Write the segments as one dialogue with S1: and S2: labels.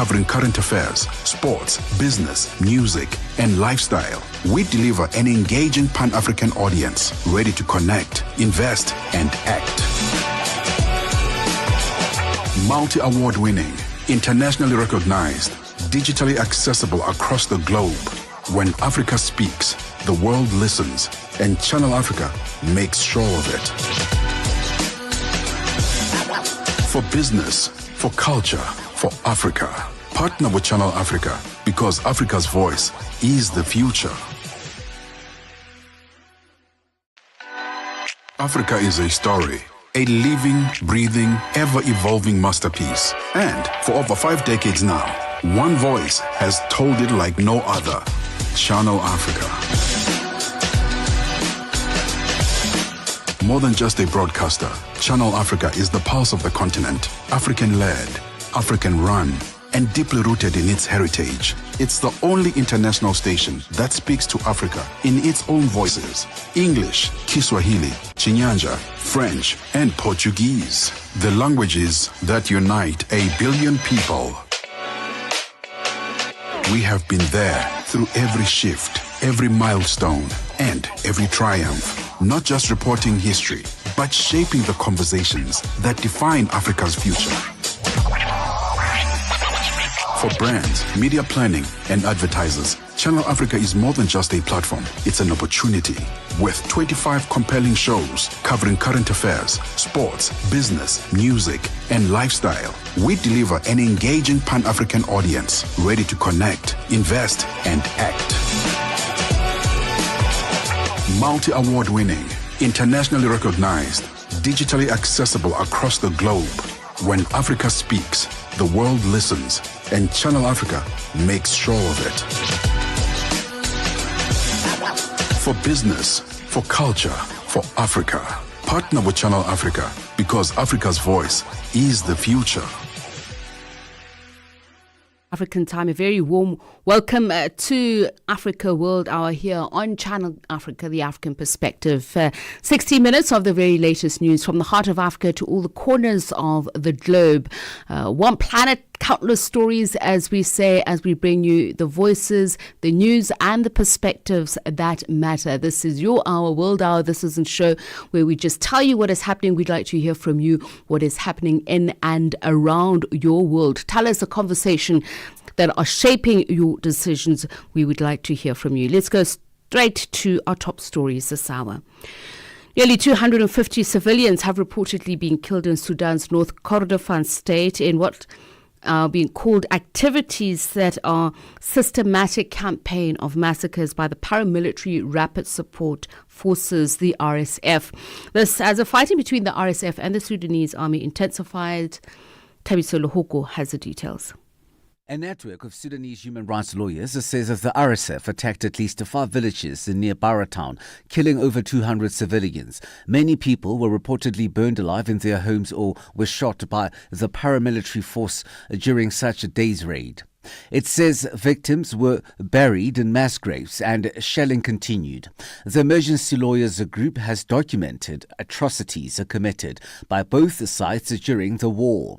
S1: covering current affairs, sports, business, music, and lifestyle. We deliver an engaging Pan-African audience ready to connect, invest, and act. Multi-award winning, internationally recognized, digitally accessible across the globe. When Africa speaks, the world listens, and Channel Africa makes sure of it. For business, for culture, for Africa. Partner with Channel Africa because Africa's voice is the future. Africa is a story, a living, breathing, ever-evolving masterpiece. And for over 5 decades now, one voice has told it like no other. Channel Africa. More than just a broadcaster, Channel Africa is the pulse of the continent, African-led, African-run, and deeply rooted in its heritage. It's the only international station that speaks to Africa in its own voices: English, Kiswahili, Chinyanja, French, and Portuguese. The languages that unite 1 billion people. We have been there through every shift, every milestone, and every triumph. Not just reporting history, but shaping the conversations that define Africa's future. For brands, media planning, and advertisers, Channel Africa is more than just a platform. It's an opportunity. With 25 compelling shows covering current affairs, sports, business, music, and lifestyle, we deliver an engaging Pan-African audience ready to connect, invest, and act. Multi-award winning, internationally recognized, digitally accessible across the globe. When Africa speaks, the world listens, and Channel Africa makes sure of it. For business, for culture, for Africa. Partner with Channel Africa because Africa's voice is the future.
S2: African time, a very warm welcome to Africa World Hour here on Channel Africa, the African perspective. 60 minutes of the very latest news from the heart of Africa to all the corners of the globe. One planet, countless stories, as we say, as we bring you the voices, the news, and the perspectives that matter. This is your hour, World Hour. This isn't a show where we just tell you what is happening. We'd like to hear from you what is happening in and around your world. Tell us a conversation that are shaping your decisions. We would like to hear from you. Let's go straight to our top stories this hour. Nearly 250 civilians have reportedly been killed in Sudan's North Kordofan state in what are being called activities that are systematic campaign of massacres by the paramilitary Rapid Support Forces, the RSF. This as the fighting between the RSF and the Sudanese army intensified. Tsepiso has the details.
S3: A network of Sudanese human rights lawyers says that the RSF attacked at least 5 villages near Bara town, killing over 200 civilians. Many people were reportedly burned alive in their homes or were shot by the paramilitary force during such a day's raid. It says victims were buried in mass graves and shelling continued. The emergency lawyers group has documented atrocities committed by both sides during the war.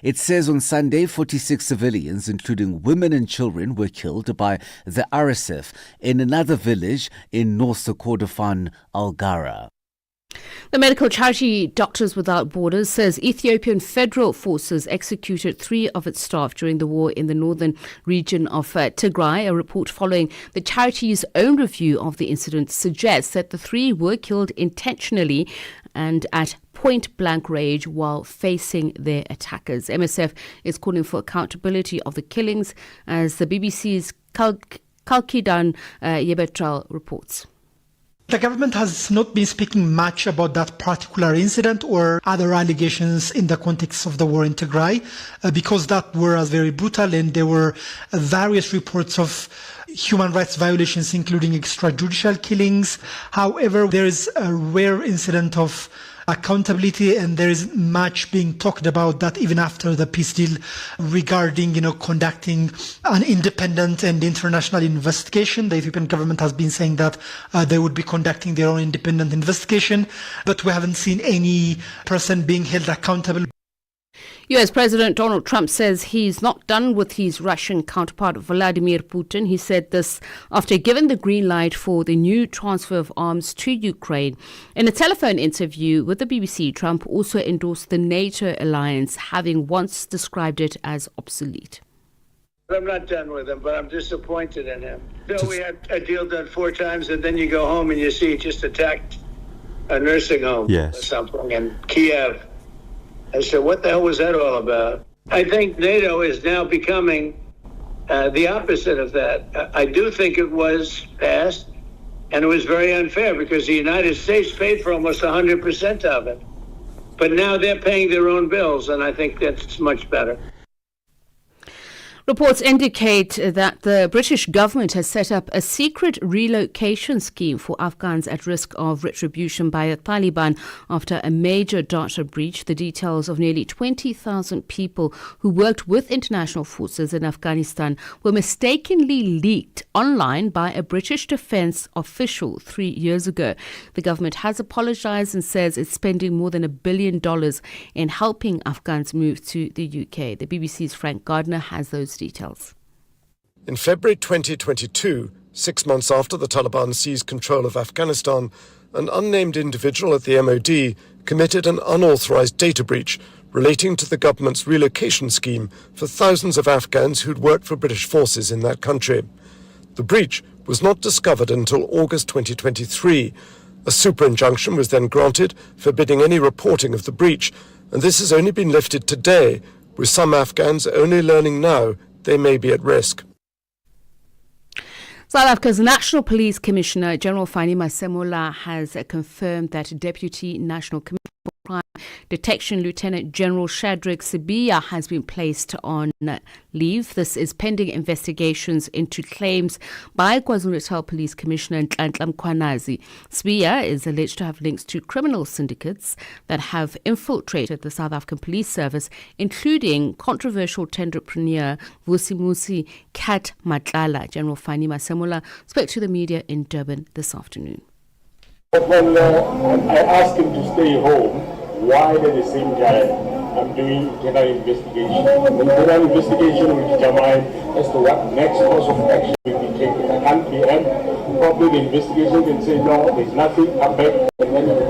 S3: It says on Sunday 46 civilians, including women and children, were killed by the RSF in another village in North Kordofan, Algara.
S2: The medical charity Doctors Without Borders says Ethiopian federal forces executed 3 of its staff during the war in the northern region of Tigray. A report following the charity's own review of the incident suggests that the 3 were killed intentionally and at point-blank range while facing their attackers. MSF is calling for accountability of the killings, as the BBC's Kalkidan Yebetral reports.
S4: The government has not been speaking much about that particular incident or other allegations in the context of the war in Tigray, because that war was very brutal and there were various reports of human rights violations, including extrajudicial killings. However, there is a rare incident of accountability, and there is much being talked about that even after the peace deal regarding, conducting an independent and international investigation. The Ethiopian government has been saying that they would be conducting their own independent investigation, but we haven't seen any person being held accountable.
S2: US President Donald Trump says he's not done with his Russian counterpart Vladimir Putin. He said this after giving the green light for the new transfer of arms to Ukraine. In a telephone interview with the BBC, Trump also endorsed the NATO alliance, having once described it as obsolete.
S5: I'm not done with him, but I'm disappointed in him. Bill, we had a deal done 4 times, and then you go home and you see he just attacked a nursing home or something in Kiev. I said, what the hell was that all about? I think NATO is now becoming the opposite of that. I do think it was passed, and it was very unfair because the United States paid for almost 100% of it. But now they're paying their own bills, and I think that's much better.
S2: Reports indicate that the British government has set up a secret relocation scheme for Afghans at risk of retribution by the Taliban after a major data breach. The details of nearly 20,000 people who worked with international forces in Afghanistan were mistakenly leaked online by a British defence official 3 years ago. The government has apologised and says it's spending more than $1 billion in helping Afghans move to the UK. The BBC's Frank Gardner has those details.
S6: In February 2022, 6 months after the Taliban seized control of Afghanistan, an unnamed individual at the MOD committed an unauthorised data breach relating to the government's relocation scheme for thousands of Afghans who'd worked for British forces in that country. The breach was not discovered until August 2023. A super injunction was then granted, forbidding any reporting of the breach, and this has only been lifted today, with some Afghans only learning now they may be at risk.
S2: South Africa's National Police Commissioner General Fani Masemola has confirmed that Deputy National Commissioner for Crime Detection Lieutenant General Shadrack Sibiya has been placed on leave. This is pending investigations into claims by KwaZulu-Natal Police Commissioner Nhlanhla Mkhwanazi. Sibiya is alleged to have links to criminal syndicates that have infiltrated the South African Police Service, including controversial tenderpreneur Vusimusi Kat Matlala. General Fani Masemola spoke to the media in Durban this afternoon.
S7: When I asked him to stay home, why at the same time I'm doing internal investigation. The internal investigation will determine as to what next course of action will be taken. I can't be probably the investigation can say no, there's nothing, come back.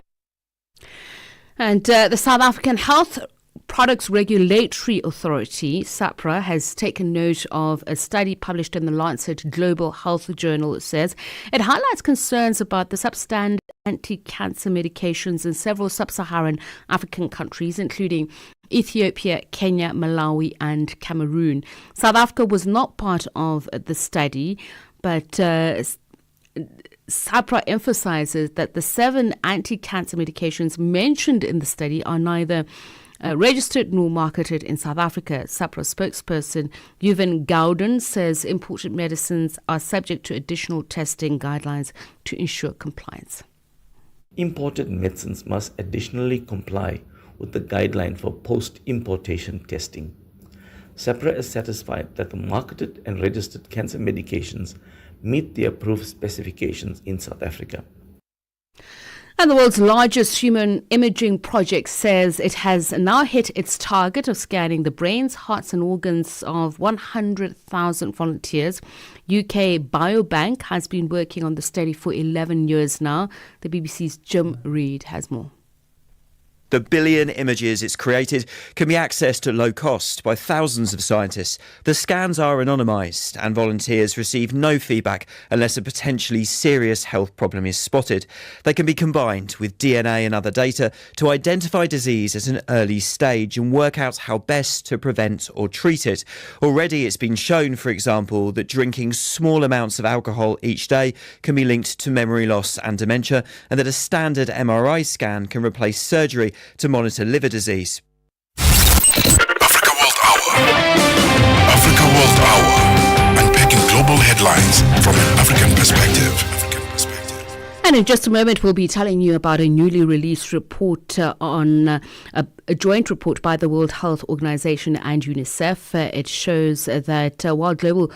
S2: And the South African Health Products Regulatory Authority, SAPRA, has taken note of a study published in the Lancet Global Health Journal. It says it highlights concerns about the substandard anti-cancer medications in several sub-Saharan African countries, including Ethiopia, Kenya, Malawi and Cameroon. South Africa was not part of the study, but SAPRA emphasizes that the 7 anti-cancer medications mentioned in the study are neither registered nor marketed in South Africa. SAPRA spokesperson Yuvan Gowden says imported medicines are subject to additional testing guidelines to ensure compliance.
S8: Imported medicines must additionally comply with the guideline for post-importation testing. SAPRA is satisfied that the marketed and registered cancer medications meet the approved specifications in South Africa.
S2: And the world's largest human imaging project says it has now hit its target of scanning the brains, hearts and organs of 100,000 volunteers. UK Biobank has been working on the study for 11 years now. The BBC's Jim Reid has more.
S9: The billion images it's created can be accessed at low cost by thousands of scientists. The scans are anonymised and volunteers receive no feedback unless a potentially serious health problem is spotted. They can be combined with DNA and other data to identify disease at an early stage and work out how best to prevent or treat it. Already it's been shown, for example, that drinking small amounts of alcohol each day can be linked to memory loss and dementia, and that a standard MRI scan can replace surgery to monitor liver disease.
S1: Africa World Hour. Africa World Hour. Unpacking global headlines from an African perspective.
S2: And in just a moment, we'll be telling you about a newly released report on a joint report by the World Health Organization and UNICEF. It shows that while global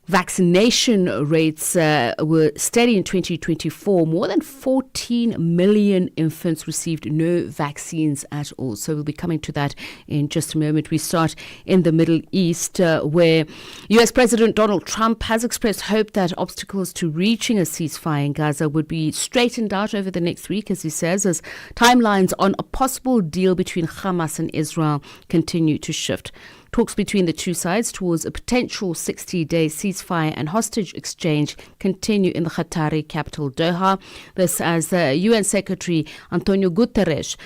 S2: Vaccination rates were steady in 2024. More than 14 million infants received no vaccines at all. So we'll be coming to that in just a moment. We start in the Middle East, where U.S. President Donald Trump has expressed hope that obstacles to reaching a ceasefire in Gaza would be straightened out over the next week, as he says, as timelines on a possible deal between Hamas and Israel continue to shift. Talks between the two sides towards a potential 60-day ceasefire and hostage exchange continue in the Qatari capital Doha. This as UN Secretary Antonio Guterres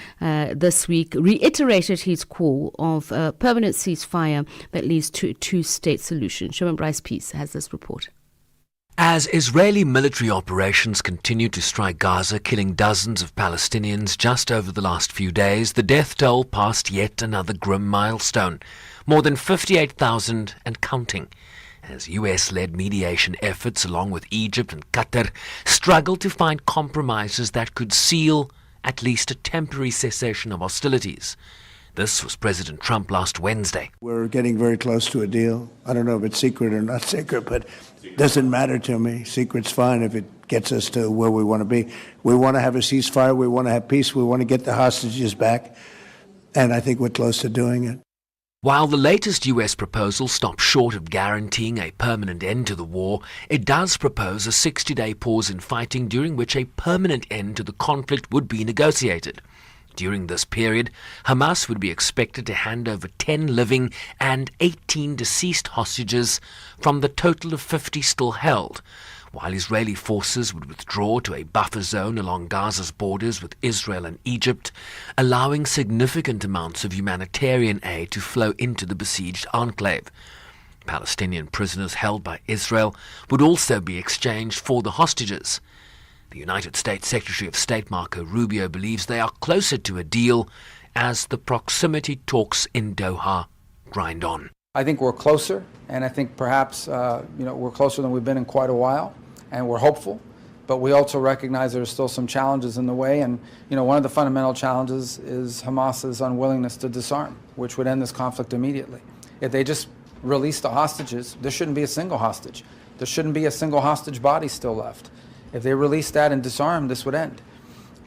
S2: this week reiterated his call of a permanent ceasefire that leads to a two-state solution. Sherman Bryce-Peace has this report.
S10: As Israeli military operations continue to strike Gaza, killing dozens of Palestinians just over the last few days, the death toll passed yet another grim milestone. More than 58,000 and counting, as US-led mediation efforts along with Egypt and Qatar struggle to find compromises that could seal at least a temporary cessation of hostilities. This was President Trump last Wednesday.
S11: We're getting very close to a deal. I don't know if it's secret or not secret, but it doesn't matter to me. Secret's fine if it gets us to where we want to be. We want to have a ceasefire. We want to have peace. We want to get the hostages back. And I think we're close to doing it.
S10: While the latest US proposal stops short of guaranteeing a permanent end to the war, it does propose a 60-day pause in fighting during which a permanent end to the conflict would be negotiated. During this period, Hamas would be expected to hand over 10 living and 18 deceased hostages from the total of 50 still held, while Israeli forces would withdraw to a buffer zone along Gaza's borders with Israel and Egypt, allowing significant amounts of humanitarian aid to flow into the besieged enclave. Palestinian prisoners held by Israel would also be exchanged for the hostages. The United States Secretary of State Marco Rubio believes they are closer to a deal as the proximity talks in Doha grind on.
S12: I think we're closer, and I think perhaps we're closer than we've been in quite a while, and we're hopeful. But we also recognize there are still some challenges in the way, and one of the fundamental challenges is Hamas's unwillingness to disarm, which would end this conflict immediately. If they just release the hostages, there shouldn't be a single hostage. There shouldn't be a single hostage body still left. If they release that and disarm, this would end.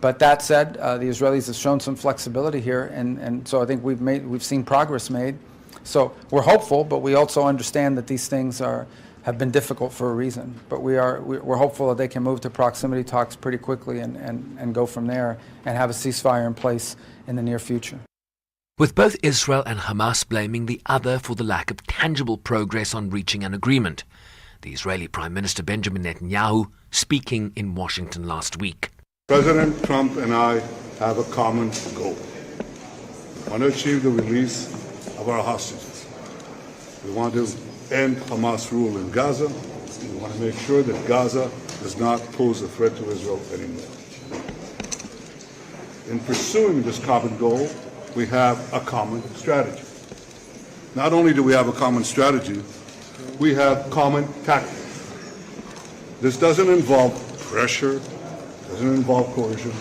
S12: But that said, the Israelis have shown some flexibility here, and so I think we've seen progress made. So we're hopeful, but we also understand that these things have been difficult for a reason. But we're hopeful that they can move to proximity talks pretty quickly and go from there and have a ceasefire in place in the near future.
S10: With both Israel and Hamas blaming the other for the lack of tangible progress on reaching an agreement. The Israeli Prime Minister Benjamin Netanyahu speaking in Washington last week.
S13: President Trump and I have a common goal. We want to achieve the release of our hostages. We want to end Hamas rule in Gaza. We want to make sure that Gaza does not pose a threat to Israel anymore. In pursuing this common goal, we have a common strategy. Not only do we have a common strategy, we have common tactics. This doesn't involve pressure, doesn't involve coercion,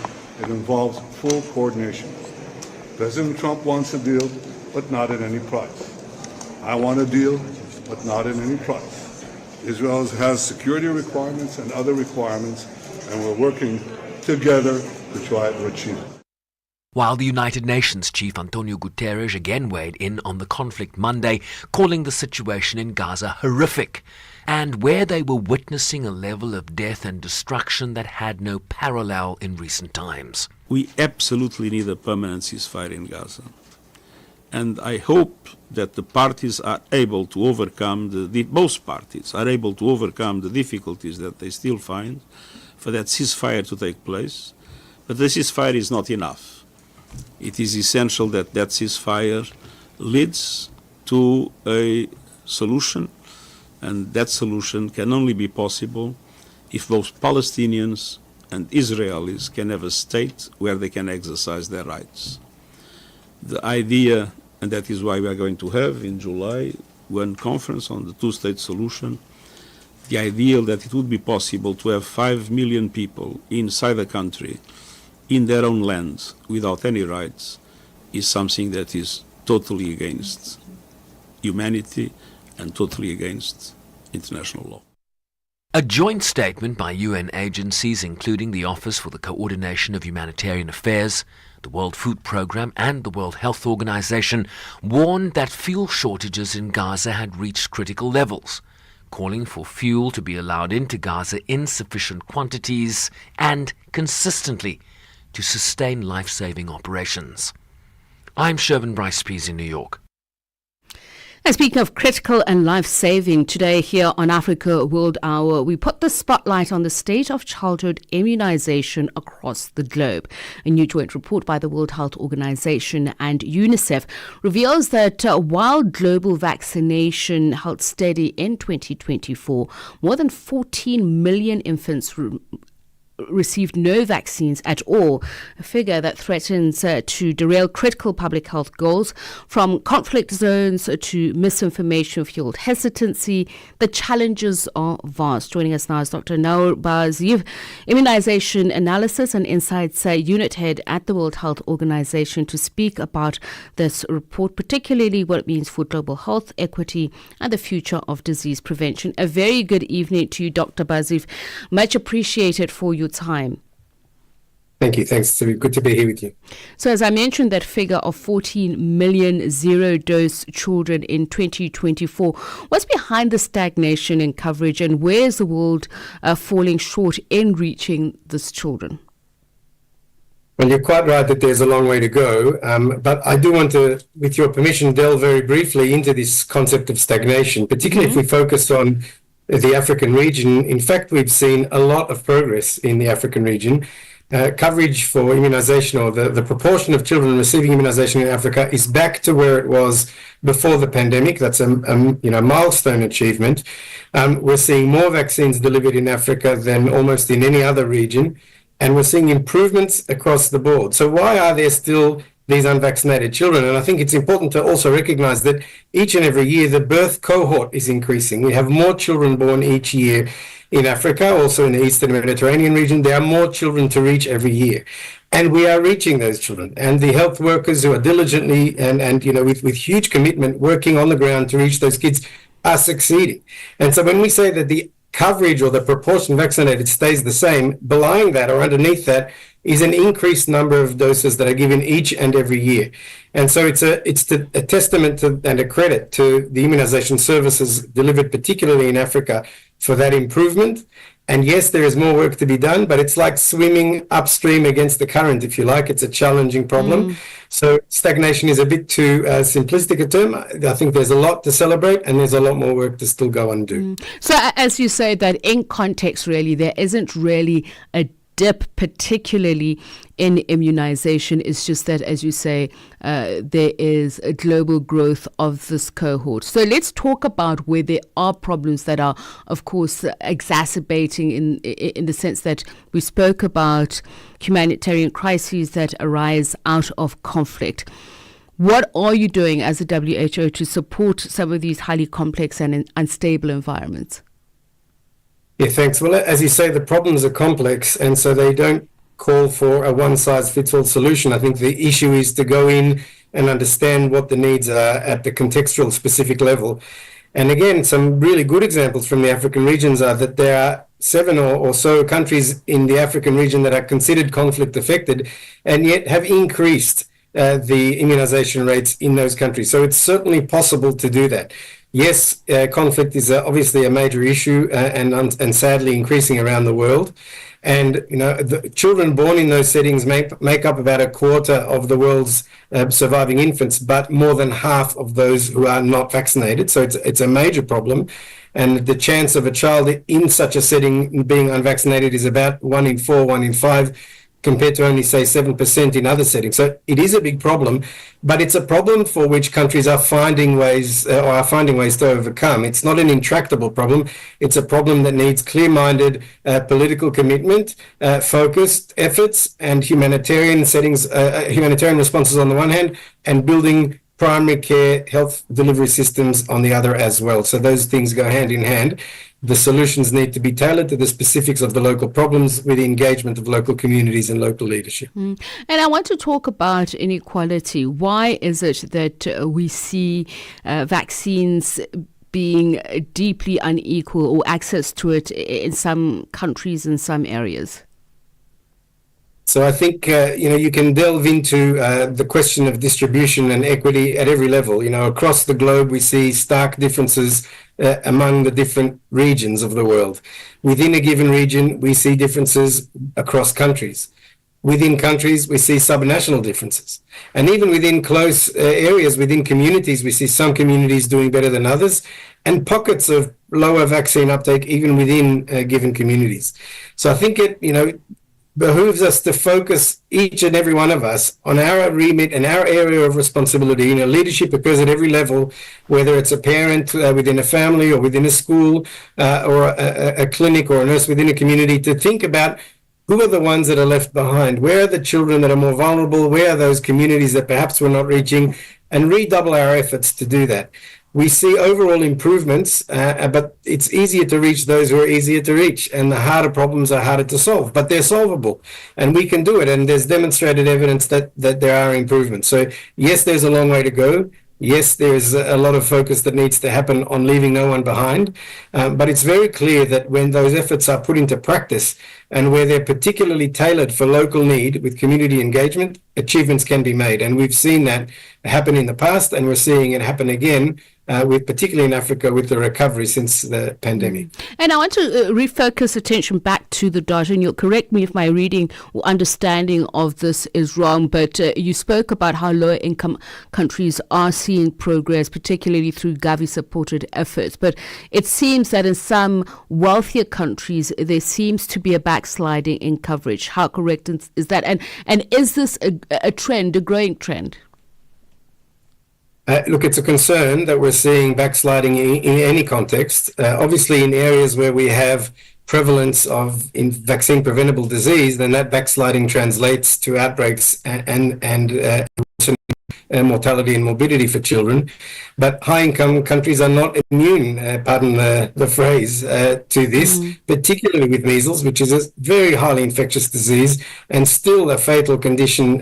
S13: it involves full coordination. President Trump wants a deal, but not at any price. I want a deal, but not at any price. Israel has security requirements and other requirements, and we're working together to try to achieve it.
S10: While the United Nations chief Antonio Guterres again weighed in on the conflict Monday, calling the situation in Gaza horrific, and where they were witnessing a level of death and destruction that had no parallel in recent times.
S14: We absolutely need a permanent ceasefire in Gaza. And I hope that the parties are able to overcome, both parties are able to overcome the difficulties that they still find for that ceasefire to take place. But the ceasefire is not enough. It is essential that that ceasefire leads to a solution, and that solution can only be possible if both Palestinians and Israelis can have a state where they can exercise their rights. The idea, and that is why we are going to have in July one conference on the two-state solution, the idea that it would be possible to have 5 million people inside the country in their own land without any rights is something that is totally against humanity and totally against international law.
S10: A joint statement by UN agencies, including the Office for the Coordination of Humanitarian Affairs, the World Food Programme and the World Health Organization, warned that fuel shortages in Gaza had reached critical levels, calling for fuel to be allowed into Gaza in sufficient quantities and consistently to sustain life-saving operations. I'm Shervin Bryce-Pease in New York.
S2: And speaking of critical and life-saving, today here on Africa World Hour, we put the spotlight on the state of childhood immunization across the globe. A new joint report by the World Health Organization and UNICEF reveals that while global vaccination held steady in 2024, more than 14 million infants received no vaccines at all, a figure that threatens to derail critical public health goals. From conflict zones to misinformation-fueled hesitancy, the challenges are vast. Joining us now is Dr. Nour Baziv, Immunization Analysis and Insights Unit Head at the World Health Organization, to speak about this report, particularly what it means for global health, equity, and the future of disease prevention. A very good evening to you, Dr. Baziv. Much appreciated for your time.
S15: Thank you. Thanks. It's good to be here with you.
S2: So as I mentioned, that figure of 14 million zero-dose children in 2024, what's behind the stagnation in coverage, and where is the world falling short in reaching these children?
S15: Well, you're quite right that there's a long way to go, but I do want to, with your permission, delve very briefly into this concept of stagnation, particularly if we focus on the African region. In fact, we've seen a lot of progress in the African region. Coverage for immunization, or the proportion of children receiving immunization in Africa, is back to where it was before the pandemic. That's a milestone achievement. We're seeing more vaccines delivered in Africa than almost in any other region, and we're seeing improvements across the board. So why are there still these unvaccinated children? And I think it's important to also recognize that each and every year the birth cohort is increasing. We have more children born each year in Africa, also in the Eastern Mediterranean region. There are more children to reach every year. And we are reaching those children. And the health workers who are diligently and with huge commitment working on the ground to reach those kids are succeeding. And so when we say that the coverage or the proportion vaccinated stays the same, belying that or underneath that is an increased number of doses that are given each and every year. And so it's a testament to, and a credit to the immunization services delivered particularly in Africa for that improvement. And yes, there is more work to be done, but it's like swimming upstream against the current, if you like. It's a challenging problem. So stagnation is a bit too simplistic a term. I think there's a lot to celebrate, and there's a lot more work to still go and do.
S2: So as you say, that in context, really, there isn't really a dip, particularly in immunization. It's just that, as you say, there is a global growth of this cohort. So let's talk about where there are problems that are, of course, exacerbating in the sense that we spoke about humanitarian crises that arise out of conflict. What are you doing as a WHO to support some of these highly complex and unstable environments?
S15: Yeah, thanks. Well, as you say, the problems are complex, and so they don't call for a one-size-fits-all solution. I think the issue is to go in and understand what the needs are at the contextual specific level. And again, some really good examples from the African regions are that there are 7 or so countries in the African region that are considered conflict affected and yet have increased the immunization rates in those countries. So it's certainly possible to do that. Yes, conflict is obviously a major issue and sadly increasing around the world. And, the children born in those settings make up about a quarter of the world's surviving infants, but more than half of those who are not vaccinated. So it's a major problem. And the chance of a child in such a setting being unvaccinated is about 1 in 4, 1 in 5, compared to only, say, 7% in other settings. So it is a big problem, but it's a problem for which countries are finding ways to overcome. It's not an intractable problem. It's a problem that needs clear-minded political commitment, focused efforts, and humanitarian responses on the one hand, and building primary care health delivery systems on the other as well. So those things go hand in hand. The solutions need to be tailored to the specifics of the local problems with the engagement of local communities and local leadership.
S2: And I want to talk about inequality. Why is it that we see vaccines being deeply unequal, or access to it in some countries, in some areas?
S15: So I think, you can delve into the question of distribution and equity at every level. Across the globe, we see stark differences among the different regions of the world. Within a given region, we see differences across countries. Within countries, we see subnational differences. And even within close areas, within communities, we see some communities doing better than others, and pockets of lower vaccine uptake even within given communities. So I think it, behooves us to focus, each and every one of us, on our remit and our area of responsibility. Leadership occurs at every level, whether it's a parent within a family or within a school or a clinic or a nurse within a community, to think about who are the ones that are left behind, where are the children that are more vulnerable, where are those communities that perhaps we're not reaching, and redouble our efforts to do that. We see overall improvements, but it's easier to reach those who are easier to reach, and the harder problems are harder to solve, but they're solvable, and we can do it, and there's demonstrated evidence that there are improvements. So yes, there's a long way to go. Yes, there's a lot of focus that needs to happen on leaving no one behind, but it's very clear that when those efforts are put into practice and where they're particularly tailored for local need with community engagement, achievements can be made. And we've seen that happen in the past, and we're seeing it happen again, particularly in Africa, with the recovery since the pandemic.
S2: And I want to refocus attention back to the data, and you'll correct me if my reading or understanding of this is wrong, but you spoke about how lower income countries are seeing progress, particularly through Gavi-supported efforts. But it seems that in some wealthier countries, there seems to be a backsliding in coverage. How correct is that? And is this a trend, a growing trend?
S15: Look, it's a concern that we're seeing backsliding in any context. Obviously, in areas where we have prevalence of vaccine preventable disease, then that backsliding translates to outbreaks and mortality and morbidity for children. But high-income countries are not immune, pardon the phrase, to this, particularly with measles, which is a very highly infectious disease and still a fatal condition,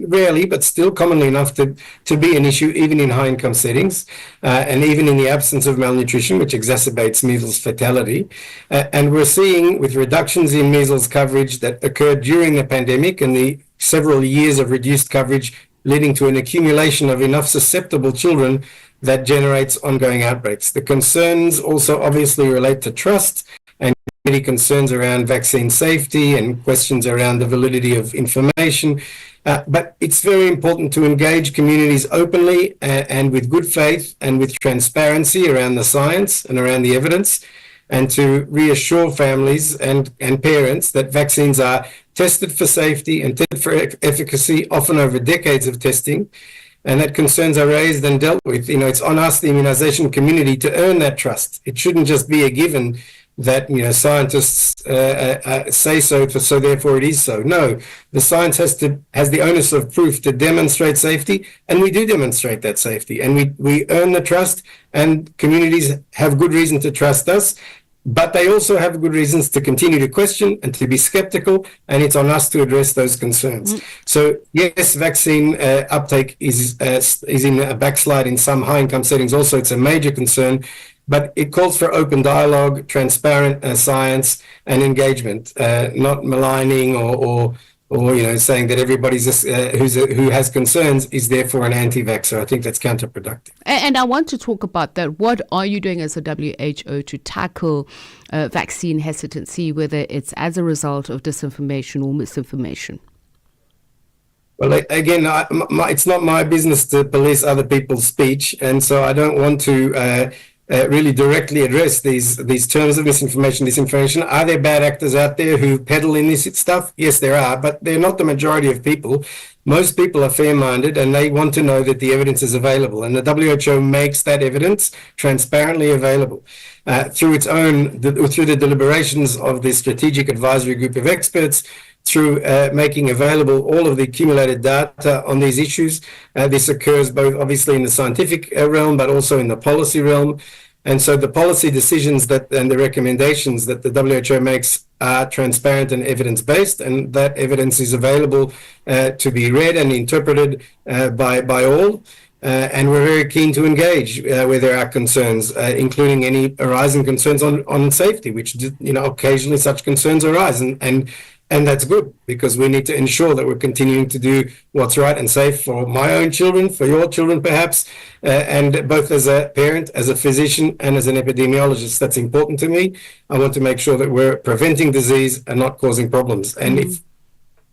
S15: rarely, but still commonly enough to be an issue even in high-income settings, and even in the absence of malnutrition, which exacerbates measles fatality. And we're seeing, with reductions in measles coverage that occurred during the pandemic and the several years of reduced coverage, leading to an accumulation of enough susceptible children that generates ongoing outbreaks. The concerns also obviously relate to trust and many concerns around vaccine safety and questions around the validity of information. But it's very important to engage communities openly and with good faith and with transparency around the science and around the evidence, and to reassure families and parents that vaccines are tested for safety and tested for efficacy, often over decades of testing, and that concerns are raised and dealt with. It's on us, the immunization community, to earn that trust. It shouldn't just be a given that scientists say so, so therefore it is so. No, the science has the onus of proof to demonstrate safety, and we do demonstrate that safety, and we earn the trust, and communities have good reason to trust us. But they also have good reasons to continue to question and to be skeptical, and it's on us to address those concerns. So yes, vaccine uptake is in a backslide in some high-income settings. Also, it's a major concern, but it calls for open dialogue, transparent science, and engagement, not maligning or saying that everybody who has concerns is therefore an anti-vaxxer. I think that's counterproductive.
S2: And I want to talk about that. What are you doing as a WHO to tackle vaccine hesitancy, whether it's as a result of disinformation or misinformation?
S15: Well, again, it's not my business to police other people's speech, and so I don't want to really directly address these terms of misinformation, disinformation. Are there bad actors out there who peddle in this stuff? Yes, there are, but they're not the majority of people. Most people are fair-minded, and they want to know that the evidence is available, and the WHO makes that evidence transparently available through the deliberations of the strategic advisory group of experts, through making available all of the accumulated data on these issues. This occurs both obviously in the scientific realm, but also in the policy realm. And so the policy decisions and the recommendations that the WHO makes are transparent and evidence-based, and that evidence is available to be read and interpreted by all. and we're very keen to engage where there are concerns, including any arising concerns on safety, which, occasionally such concerns arise. And that's good, because we need to ensure that we're continuing to do what's right and safe for my own children, for your children perhaps, and both as a parent, as a physician, and as an epidemiologist. That's important to me. I want to make sure that we're preventing disease and not causing problems. And if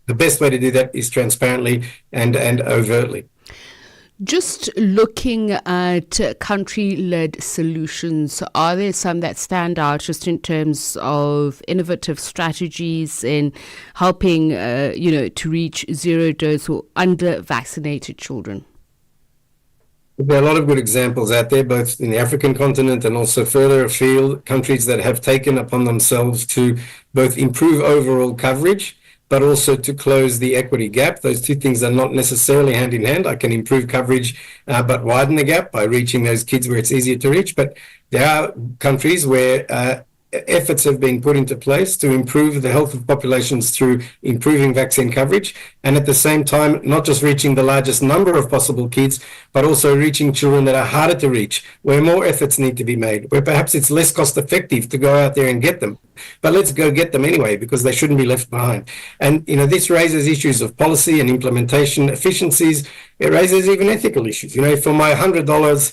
S15: the best way to do that is transparently and overtly.
S2: Just looking at country-led solutions, are there some that stand out just in terms of innovative strategies in helping, to reach zero-dose or under-vaccinated children?
S15: There are a lot of good examples out there, both in the African continent and also further afield, countries that have taken upon themselves to both improve overall coverage, but also to close the equity gap. Those two things are not necessarily hand in hand. I can improve coverage, but widen the gap by reaching those kids where it's easier to reach. But there are countries where efforts have been put into place to improve the health of populations through improving vaccine coverage, and at the same time, not just reaching the largest number of possible kids, but also reaching children that are harder to reach, where more efforts need to be made, where perhaps it's less cost effective to go out there and get them. But let's go get them anyway, because they shouldn't be left behind. And, this raises issues of policy and implementation efficiencies. It raises even ethical issues. For my $100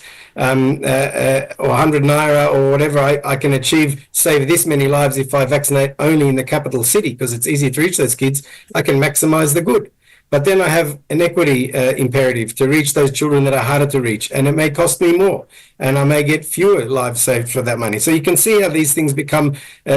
S15: or 100 Naira or whatever, I can save this many lives if I vaccinate only in the capital city, because it's easier to reach those kids. I can maximize the good. But then I have an equity imperative to reach those children that are harder to reach, and it may cost me more, and I may get fewer lives saved for that money. So you can see how these things become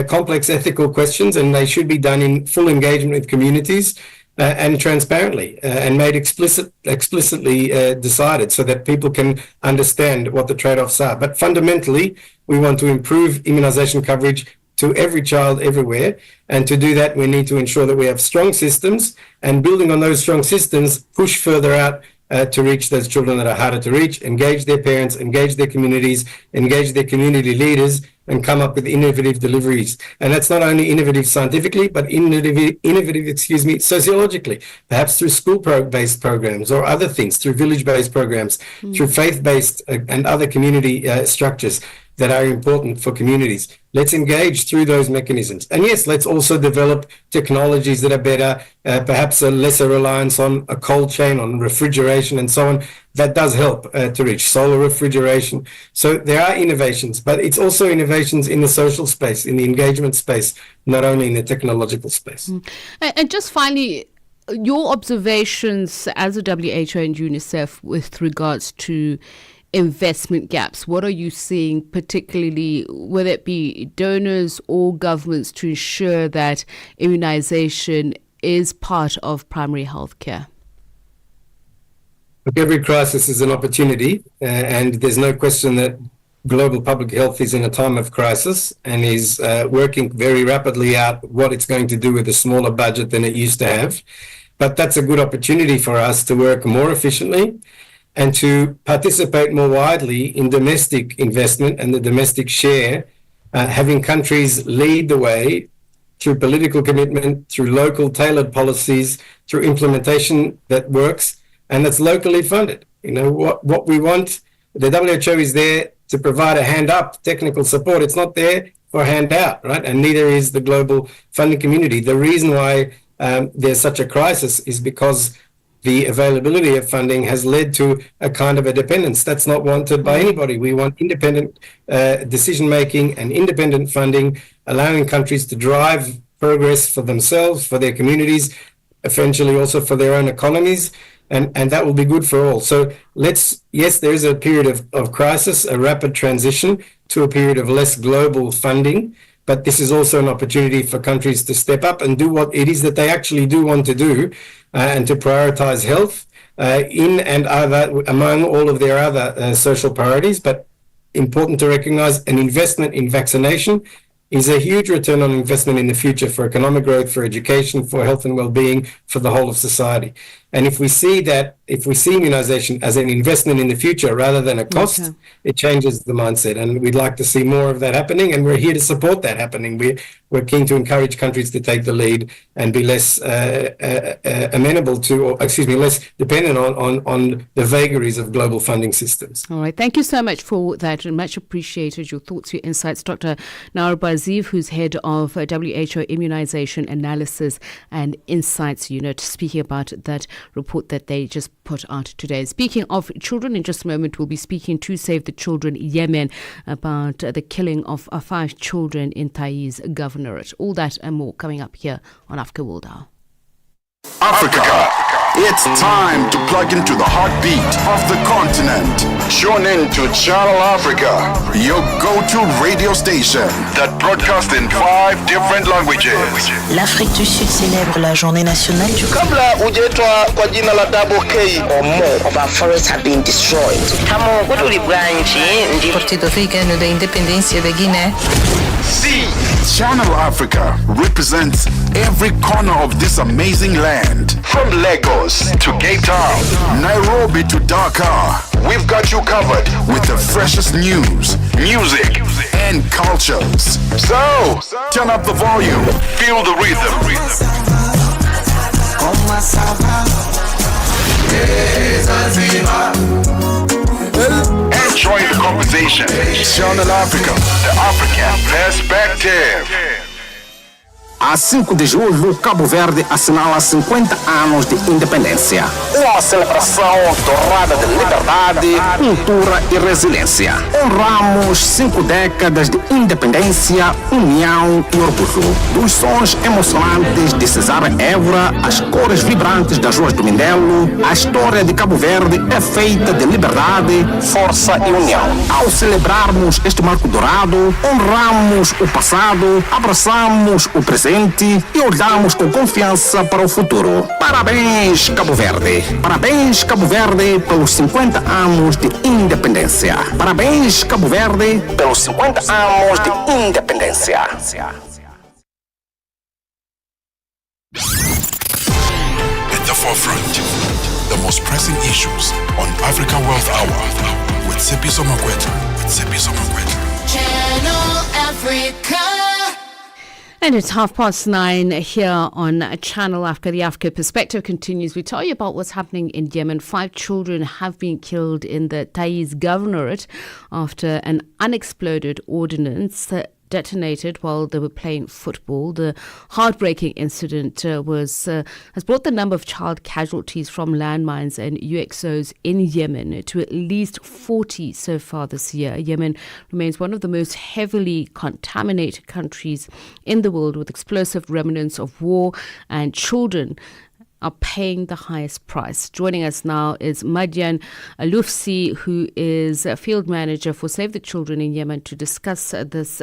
S15: complex ethical questions, and they should be done in full engagement with communities and transparently and made explicitly decided, so that people can understand what the trade-offs are. But fundamentally, we want to improve immunization coverage to every child everywhere. And to do that, we need to ensure that we have strong systems, and building on those strong systems, push further out to reach those children that are harder to reach, engage their parents, engage their communities, engage their community leaders, and come up with innovative deliveries. And that's not only innovative scientifically, but innovative, sociologically, perhaps through school-based programs or other things, through village-based programs, through faith-based and other community structures that are important for communities. Let's engage through those mechanisms. And yes, let's also develop technologies that are better, perhaps a lesser reliance on a cold chain, on refrigeration and so on. That does help to reach solar refrigeration. So there are innovations, but it's also innovations in the social space, in the engagement space, not only in the technological space.
S2: And just finally, your observations as a WHO and UNICEF with regards to investment gaps. What are you seeing, particularly whether it be donors or governments, to ensure that immunization is part of primary health care?
S15: Look, every crisis is an opportunity, and there's no question that global public health is in a time of crisis and is working very rapidly out what it's going to do with a smaller budget than it used to have. But that's a good opportunity for us to work more efficiently and to participate more widely in domestic investment and the domestic share, having countries lead the way through political commitment, through local tailored policies, through implementation that works and that's locally funded. What we want, the WHO is there to provide a hand up technical support. It's not there for a hand out, right? And neither is the global funding community. The reason why there's such a crisis is because the availability of funding has led to a kind of a dependence that's not wanted by anybody. We want independent decision-making and independent funding, allowing countries to drive progress for themselves, for their communities, eventually also for their own economies, and that will be good for all. So yes, there is a period of crisis, a rapid transition to a period of less global funding, but this is also an opportunity for countries to step up and do what it is that they actually do want to do, and to prioritize health among all of their other social priorities. But important to recognize, an investment in vaccination is a huge return on investment in the future for economic growth, for education, for health and well-being, for the whole of society. And if we see immunization as an investment in the future rather than a cost, it changes the mindset. And we'd like to see more of that happening, and we're here to support that happening. We're keen to encourage countries to take the lead and be less less dependent on the vagaries of global funding systems.
S2: All right. Thank you so much for that, and much appreciated your thoughts, your insights. Dr. Naur Baziv, who's head of WHO Immunization Analysis and Insights Unit, speaking about that report that they just put out today. Speaking of children, in just a moment, we'll be speaking to Save the Children Yemen about the killing of 5 children in Taiz Governorate. All that and more coming up here on Africa World Hour.
S1: Africa. It's time to plug into the heartbeat of the continent. Tune in to Channel Africa, your go-to radio station that broadcasts in 5 different languages.
S16: L'Afrique du Sud célèbre la journée nationale du
S17: Kabla hujaitwa kwa jina la Double K or more of our forests have been destroyed.
S16: Tamo kutuli branchi ndi Partido Africano da Independência da Guiné.
S1: See, Channel Africa represents every corner of this amazing land. From Lagos to Cape Town, Nairobi to Dakar, we've got you covered with the freshest news, music, and cultures. So, turn up the volume, feel the rhythm. And join the conversation. Channel Africa, the African perspective.
S18: A 5 de julho, Cabo Verde assinala 50 anos de independência. Uma celebração dourada de liberdade, cultura e resiliência. Honramos 5 décadas de independência, união e orgulho. Dos sons emocionantes de Cesar Évora, às cores vibrantes das ruas do Mindelo, a história de Cabo Verde é feita de liberdade, força e união. Ao celebrarmos este marco dourado, honramos o passado, abraçamos o presente e olhamos com confiança para o futuro. Parabéns, Cabo Verde! Parabéns, Cabo Verde, pelos 50 anos de independência. Parabéns, Cabo Verde, pelos 50 anos de independência.
S1: At the forefront, the most pressing issues on Africa World Hour with Tsepiso Makwetla.
S19: Channel Africa.
S2: And it's 9:30 here on Channel Africa. The Africa Perspective continues. We tell you about what's happening in Yemen. 5 children have been killed in the Taiz Governorate after an unexploded ordnance detonated while they were playing football. The heartbreaking incident has brought the number of child casualties from landmines and UXOs in Yemen to at least 40 so far this year. Yemen remains one of the most heavily contaminated countries in the world, with explosive remnants of war, and children are paying the highest price. Joining us now is Madian Alufsi, who is a field manager for Save the Children in Yemen, to discuss this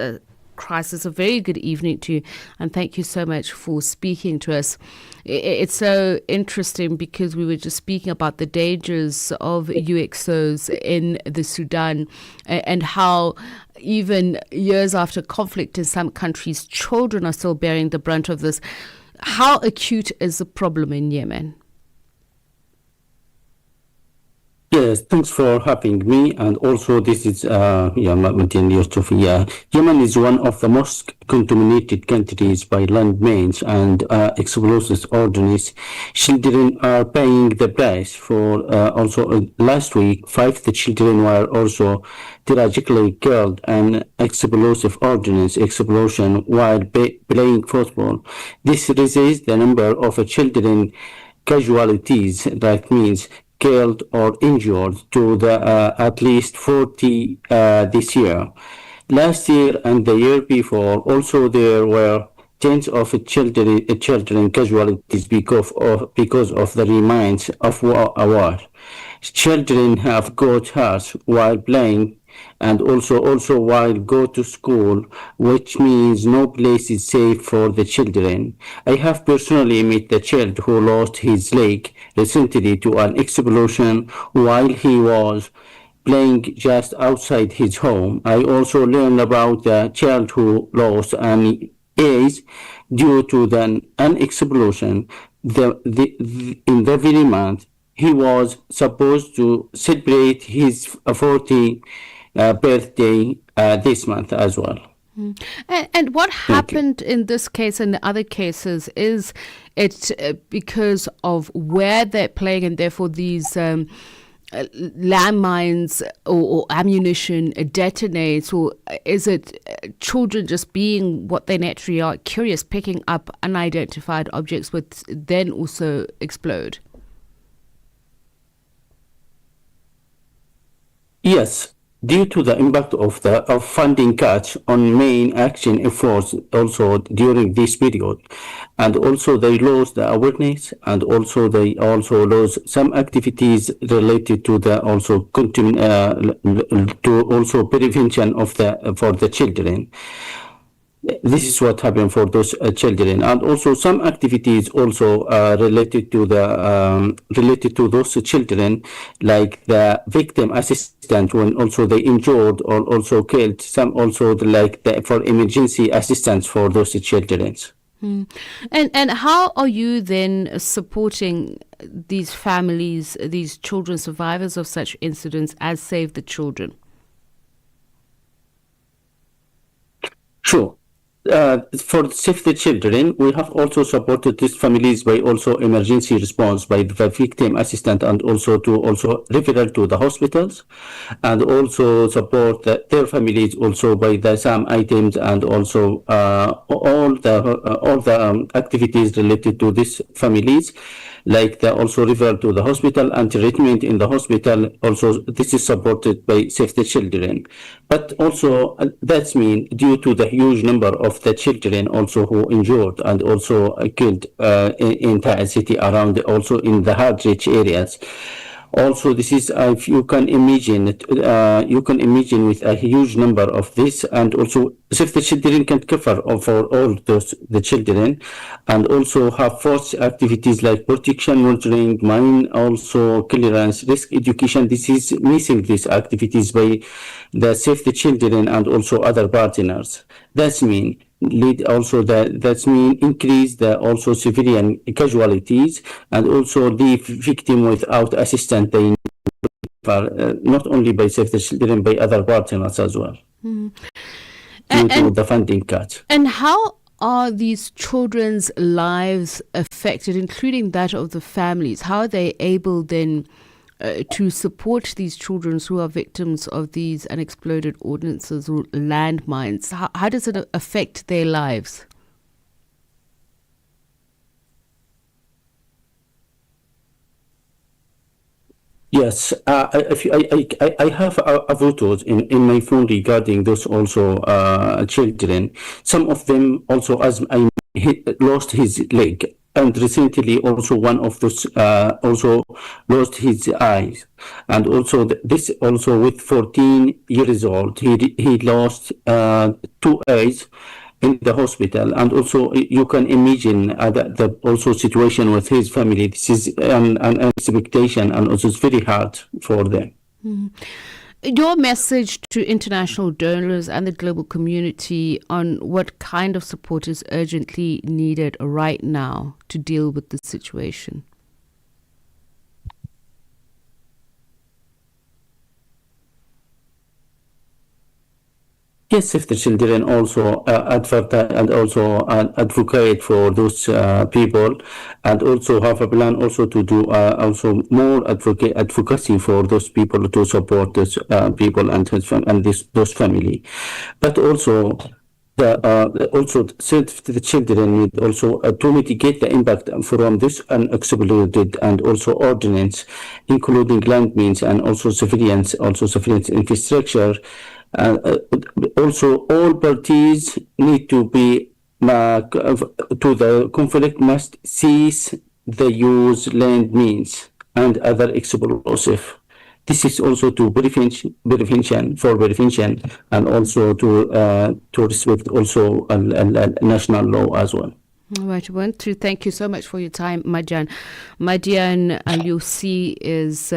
S2: crisis. A very good evening to you, and thank you so much for speaking to us. It's so interesting because we were just speaking about the dangers of UXOs in the Sudan, and how even years after conflict in some countries, children are still bearing the brunt of this. How acute is the problem in Yemen?
S20: Yes, thanks for having me. And also, this is Yemen is one of the most contaminated countries by landmines and explosive ordnance. Children are paying the price for last week, 5 the children were also tragically killed in explosive ordnance explosion while playing football. This raises the number of children casualties, that means killed or injured, to at least 40 this year. Last year and the year before, also there were tens of children casualties because of the remains of war. Children have got hurt while playing, and also while go to school, which means no place is safe for the children. I have personally met the child who lost his leg recently to an explosion while he was playing just outside his home. I also learned about the child who lost an eye due to an explosion in the very month he was supposed to celebrate his 40th birthday this month as well.
S2: And what happened in this case and the other cases? Is it because of where they're playing and therefore these landmines or ammunition detonates, or is it children just being what they naturally are, curious, picking up unidentified objects which then also explode?
S20: Yes, due to the impact of funding cuts on main action efforts also during this period, and also they lost the awareness, and also they also lost some activities related to the also to also prevention of for the children. This is what happened for those children, and also some activities also related to those children, like the victim assistant when also they injured or also killed. Some also for emergency assistance for those children.
S2: And how are you then supporting these families, these children, survivors of such incidents, as Save the Children?
S20: Sure. For Save the Children, we have also supported these families by also emergency response by the victim assistant, and also referral to the hospitals, and also support their families also by some items, and also all the activities related to these families, like also referral to the hospital and treatment in the hospital. Also, this is supported by Save the Children. But also, that's mean due to the huge number of the children also who injured and also killed in the city around, also in the hard-rich areas. Also, this is, if you can imagine, with a huge number of this, and also Save the Children can cover for all the children, and also have forced activities like protection, monitoring, mine, also clearance, risk education. This is missing these activities by the Save the Children and also other partners. That's mean increase the also civilian casualties, and also leave victim without assistance. They not only by Save the Children, by other partners as well, due to the funding cuts.
S2: And how are these children's lives affected, including that of the families? How are they able then to support these children who are victims of these unexploded ordnances or landmines? How does it affect their lives?
S20: Yes, I have photos in my phone regarding those also children. Some of them also, as he lost his leg, and recently also one of those also lost his eyes, and also this also with 14 years old, he lost 2 eyes in the hospital. And also you can imagine the also situation with his family. This is an expectation, and also it's very hard for them.
S2: Your message to international donors and the global community on what kind of support is urgently needed right now to deal with the situation?
S20: Yes, Save the Children also advertise and also advocate for those people, and also have a plan also to do also more advocacy for those people, to support those people and those family. But also also Save the Children need also to mitigate the impact from this unexploded and also ordnance, including landmines and also civilian infrastructure. Also, all parties need to be to the conflict must cease the use landmines and other explosive. This is also to prevention, and also to respect also national law as well.
S2: All right, I want to thank you so much for your time, Madjan. Madjan Al-Youssi is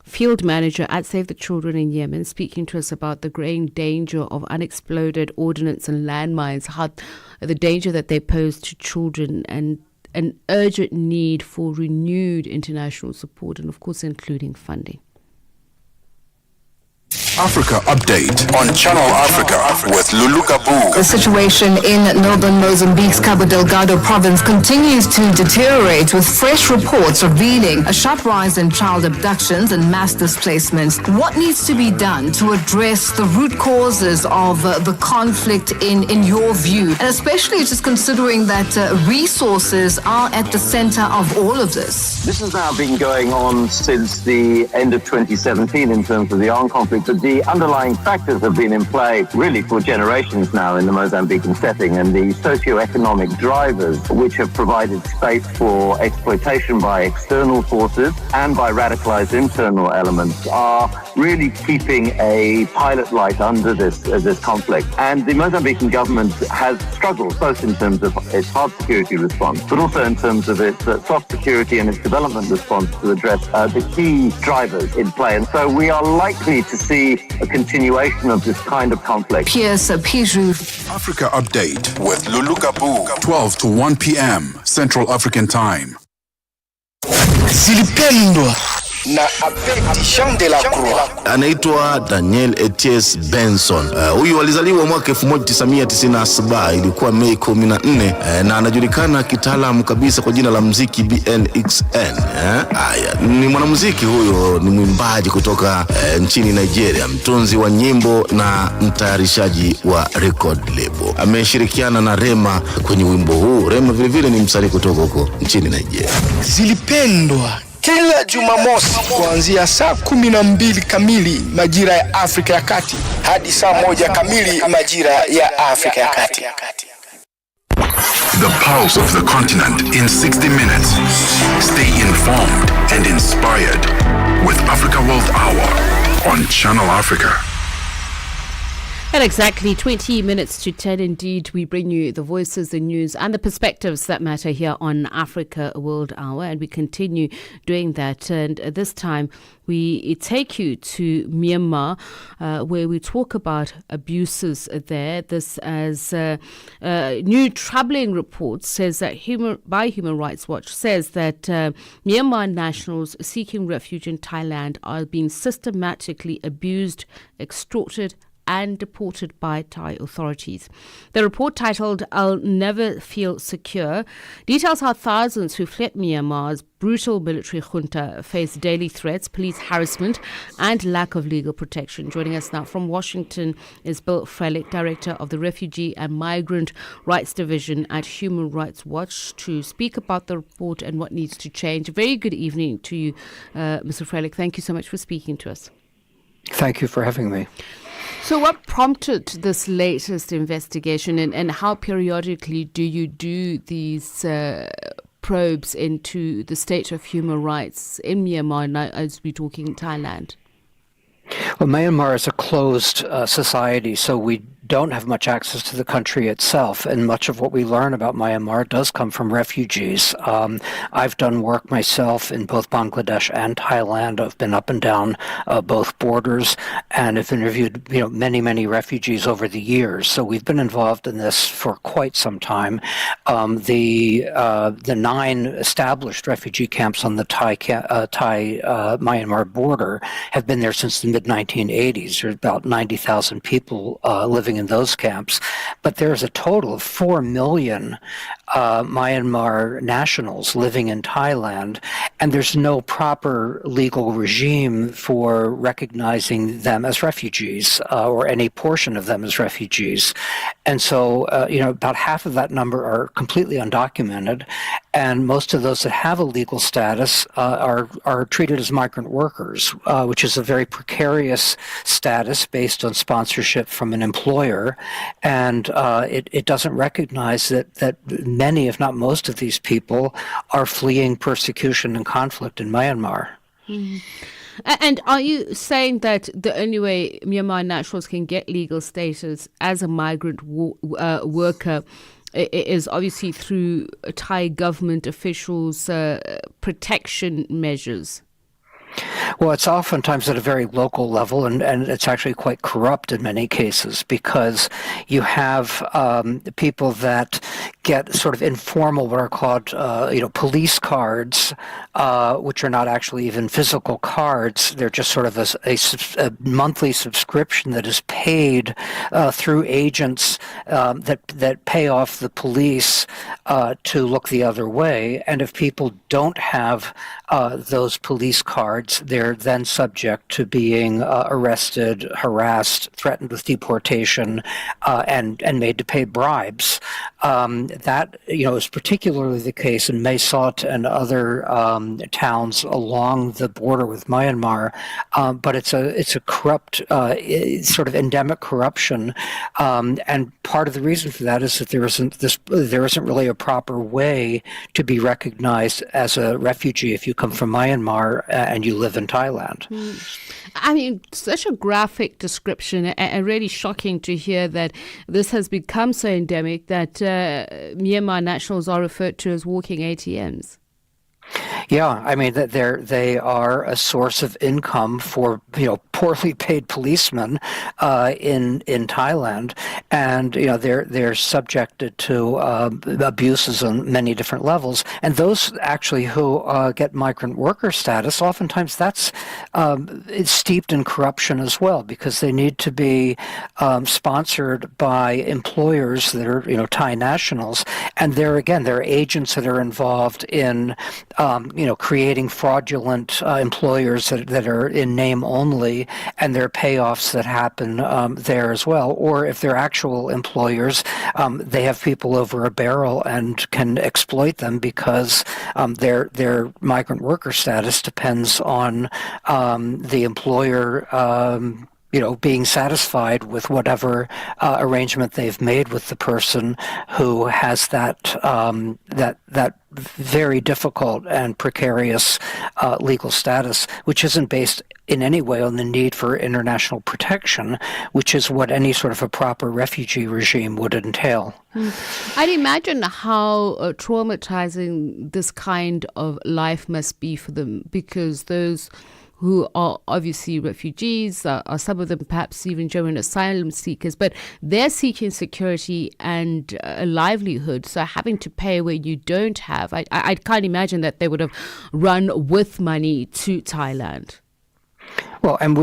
S2: field manager at Save the Children in Yemen, speaking to us about the growing danger of unexploded ordnance and landmines, how the danger that they pose to children, and an urgent need for renewed international support and, of course, including funding.
S1: Africa Update on Channel Africa with Lulu Kabu.
S16: The situation in northern Mozambique's Cabo Delgado province continues to deteriorate, with fresh reports revealing a sharp rise in child abductions and mass displacements. What needs to be done to address the root causes of the conflict in your view? And especially just considering that resources are at the center of all of this.
S19: This has now been going on since the end of 2017 in terms of the armed conflict. But the underlying factors have been in play really for generations now in the Mozambican setting, and the socio-economic drivers which have provided space for exploitation by external forces and by radicalized internal elements are really keeping a pilot light under this conflict. And the Mozambican government has struggled both in terms of its hard security response, but also in terms of its soft security and its development response to address the key drivers in play. And so we are likely to see a continuation of this kind of conflict.
S1: Africa Update with Lulu Kabu, 12 to 1 p.m. Central African Time.
S17: Zilipendwa na Abedi Jean de la Croix.
S21: Anaitwa Daniel Etienne Benson. Huyu alizaliwa mwaka 1997, ilikuwa Mei 14, na anajulikana kitaalamu kabisa kwa jina la muziki BNXN. Haya, ni mwanamuziki huyo, ni mwimbaji kutoka nchini Nigeria, mtunzi wa nyimbo na mtayarishaji wa record label. Ameshirikiana na Rema kwenye wimbo huu. Rema vile vile ni msanii kutoka huko nchini Nigeria.
S17: Zilipendwa kila Jumamosi kuanzia saa 12 kamili majira ya Afrika ya Kati hadi saa 1 kamili majira ya Afrika ya Kati.
S1: The pulse of the continent in 60 minutes. Stay informed and inspired with Africa World Hour on Channel Africa.
S2: At exactly 20 minutes to 10, indeed, we bring you the voices, the news, and the perspectives that matter here on Africa World Hour. And we continue doing that. And this time, we take you to Myanmar, where we talk about abuses there. This as new troubling report says that Human Rights Watch says that Myanmar nationals seeking refuge in Thailand are being systematically abused, extorted, and deported by Thai authorities. The report, titled "I'll Never Feel Secure," details how thousands who fled Myanmar's brutal military junta face daily threats, police harassment, and lack of legal protection. Joining us now from Washington is Bill Frelick, Director of the Refugee and Migrant Rights Division at Human Rights Watch, to speak about the report and what needs to change. A very good evening to you, Mr. Frelick. Thank you so much for speaking to us.
S22: Thank you for having me.
S2: So what prompted this latest investigation, and how periodically do you do these probes into the state of human rights in Myanmar, now as we're talking in Thailand?
S22: Well, Myanmar is a closed society, so we don't have much access to the country itself, and much of what we learn about Myanmar does come from refugees. I've done work myself in both Bangladesh and Thailand. I've been up and down both borders, and have interviewed many refugees over the years. So we've been involved in this for quite some time. The 9 established refugee camps on the Thai-Myanmar border have been there since the mid-1980s. There's about 90,000 people living in those camps, but there's a total of 4 million Myanmar nationals living in Thailand, and there's no proper legal regime for recognizing them as refugees or any portion of them as refugees. And so, about half of that number are completely undocumented, and most of those that have a legal status are treated as migrant workers, which is a very precarious status based on sponsorship from an employer, and it doesn't recognize that many, if not most, of these people are fleeing persecution and conflict in Myanmar.
S2: Mm-hmm. And are you saying that the only way Myanmar nationals can get legal status as a migrant worker is obviously through Thai government officials' protection measures?
S22: Well, it's oftentimes at a very local level, and it's actually quite corrupt in many cases, because you have people that get sort of informal, what are called, police cards, which are not actually even physical cards. They're just sort of a monthly subscription that is paid through agents that pay off the police to look the other way. And if people don't have those police cards, they're then subject to being arrested, harassed, threatened with deportation, and made to pay bribes. That is particularly the case in Mae Sot and other towns along the border with Myanmar. But it's a corrupt, sort of endemic corruption, and part of the reason for that is that there isn't really a proper way to be recognized as a refugee if you come from Myanmar and you live in Thailand.
S2: I mean, such a graphic description, and really shocking to hear that this has become so endemic that Myanmar nationals are referred to as walking ATMs.
S22: Yeah, I mean they are a source of income for poorly paid policemen in Thailand, and they're subjected to abuses on many different levels. And those actually who get migrant worker status, oftentimes that's it's steeped in corruption as well, because they need to be sponsored by employers that are Thai nationals, and there are agents that are involved in creating fraudulent employers that are in name only, and there are payoffs that happen there as well. Or if they're actual employers, they have people over a barrel and can exploit them because their migrant worker status depends on the employer being satisfied with whatever arrangement they've made with the person who has that very difficult and precarious legal status, which isn't based in any way on the need for international protection, which is what any sort of a proper refugee regime would entail.
S2: I'd imagine how traumatizing this kind of life must be for them, because those who are obviously refugees, are some of them perhaps even genuine asylum seekers, but they're seeking security and a livelihood. So having to pay where you don't have, I can't imagine that they would have run with money to Thailand.
S22: Well, and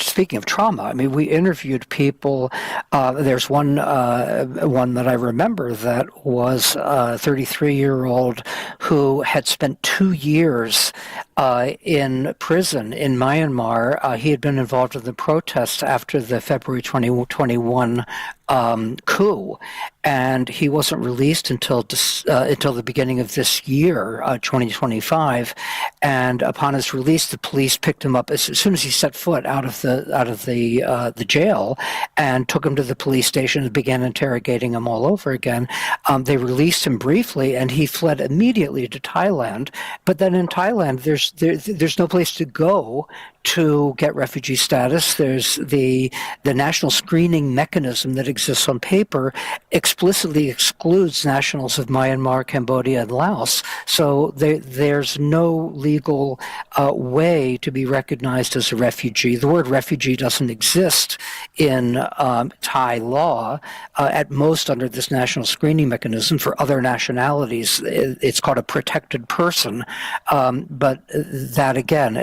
S22: speaking of trauma, we interviewed people. There's one that I remember that was a 33-year-old who had spent 2 years in prison in Myanmar. He had been involved in the protests after the February 2021 coup, and he wasn't released until the beginning of this year, 2025. And upon his release, the police picked him up as soon as he set foot out of the jail, and took him to the police station and began interrogating him all over again. They released him briefly, and he fled immediately to Thailand. But then in Thailand, there's no place to go to get refugee status. There's the national screening mechanism that exists on paper explicitly excludes nationals of Myanmar, Cambodia, and Laos. So there's no legal way to be recognized as a refugee. The word refugee doesn't exist in Thai law. At most, under this national screening mechanism, for other nationalities, it's called a protected person. But that again,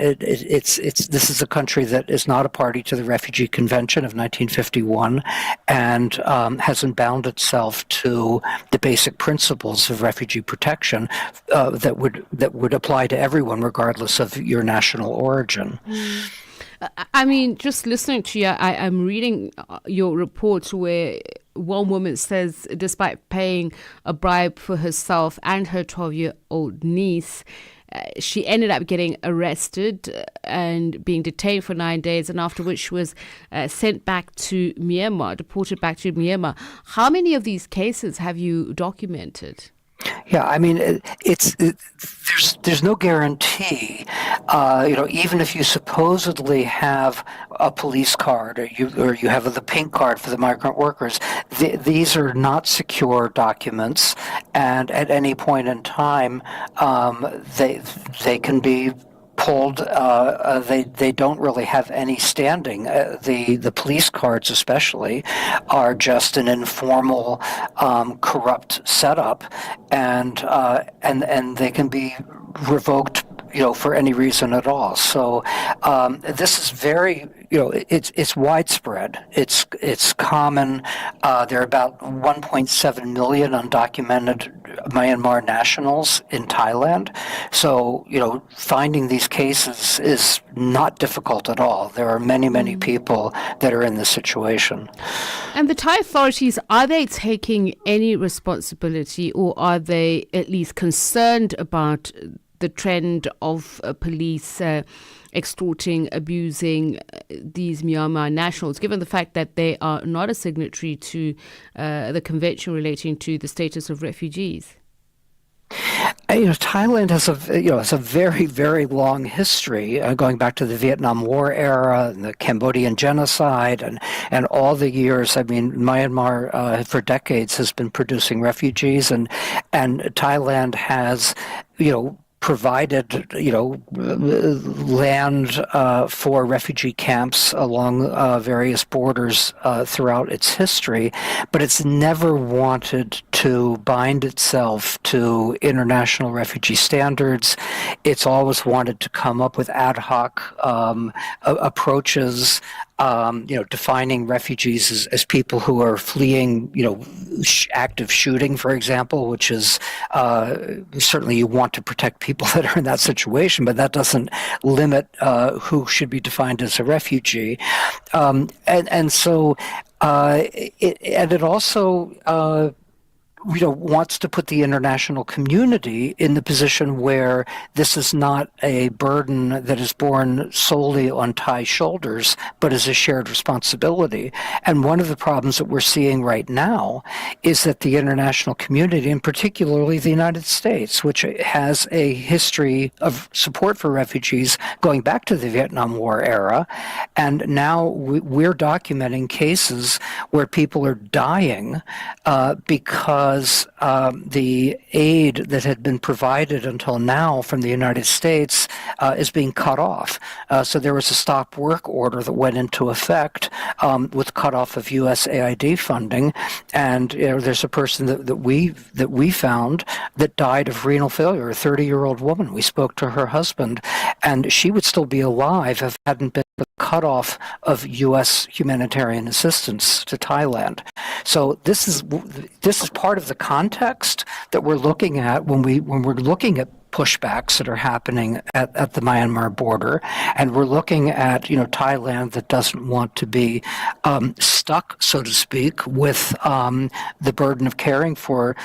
S22: this is a country that is not a party to the Refugee Convention of 1951, and hasn't bound itself to the basic principles of refugee protection that would apply to everyone, regardless of your national origin.
S2: Just listening to you, I'm reading your report where one woman says, despite paying a bribe for herself and her 12-year-old niece, she ended up getting arrested and being detained for 9 days, and after which she was sent back to Myanmar, deported back to Myanmar. How many of these cases have you documented?
S22: Yeah, there's no guarantee. Even if you supposedly have a police card or you have the pink card for the migrant workers, these are not secure documents, and at any point in time, they can be told they don't really have any standing. The police cards, especially, are just an informal, corrupt setup, and they can be revoked, for any reason at all. So this is very, it's widespread. It's common. There are about 1.7 million undocumented Myanmar nationals in Thailand. So, finding these cases is not difficult at all. There are many people that are in this situation.
S2: And the Thai authorities, are they taking any responsibility, or are they at least concerned about the trend of police extorting, abusing these Myanmar nationals, given the fact that they are not a signatory to the convention relating to the status of refugees?
S22: Thailand has a very, very long history, going back to the Vietnam War era and the Cambodian genocide and all the years. I mean, Myanmar for decades has been producing refugees, and Thailand has, provided, land for refugee camps along various borders throughout its history, but it's never wanted to bind itself to international refugee standards. It's always wanted to come up with ad hoc approaches, defining refugees as people who are fleeing, active shooting, for example, which is certainly you want to protect people that are in that situation, but that doesn't limit who should be defined as a refugee. And so it also wants to put the international community in the position where this is not a burden that is borne solely on Thai shoulders, but is a shared responsibility. And one of the problems that we're seeing right now is that the international community, and particularly the United States, which has a history of support for refugees going back to the Vietnam War era, and now we're documenting cases where people are dying because the aid that had been provided until now from the United States is being cut off. So there was a stop work order that went into effect with cutoff of USAID funding, and there's a person that we found that died of renal failure, a 30-year-old woman. We spoke to her husband, and she would still be alive if it hadn't been the cutoff of U.S. humanitarian assistance to Thailand. So this is part of the context that we're looking at when we're looking at pushbacks that are happening at the Myanmar border, and we're looking at Thailand that doesn't want to be stuck, so to speak, with the burden of caring for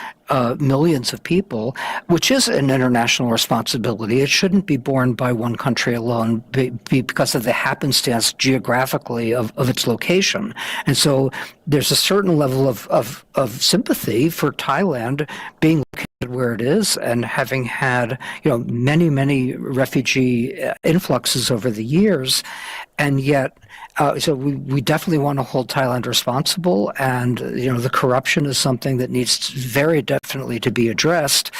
S22: millions of people, which is an international responsibility. It shouldn't be borne by one country alone because of the happenstance geographically of its location. And so there's a certain level of sympathy for Thailand being located where it is and having had many refugee influxes over the years, and yet so we definitely want to hold Thailand responsible, and the corruption is something that needs very definitely to be addressed,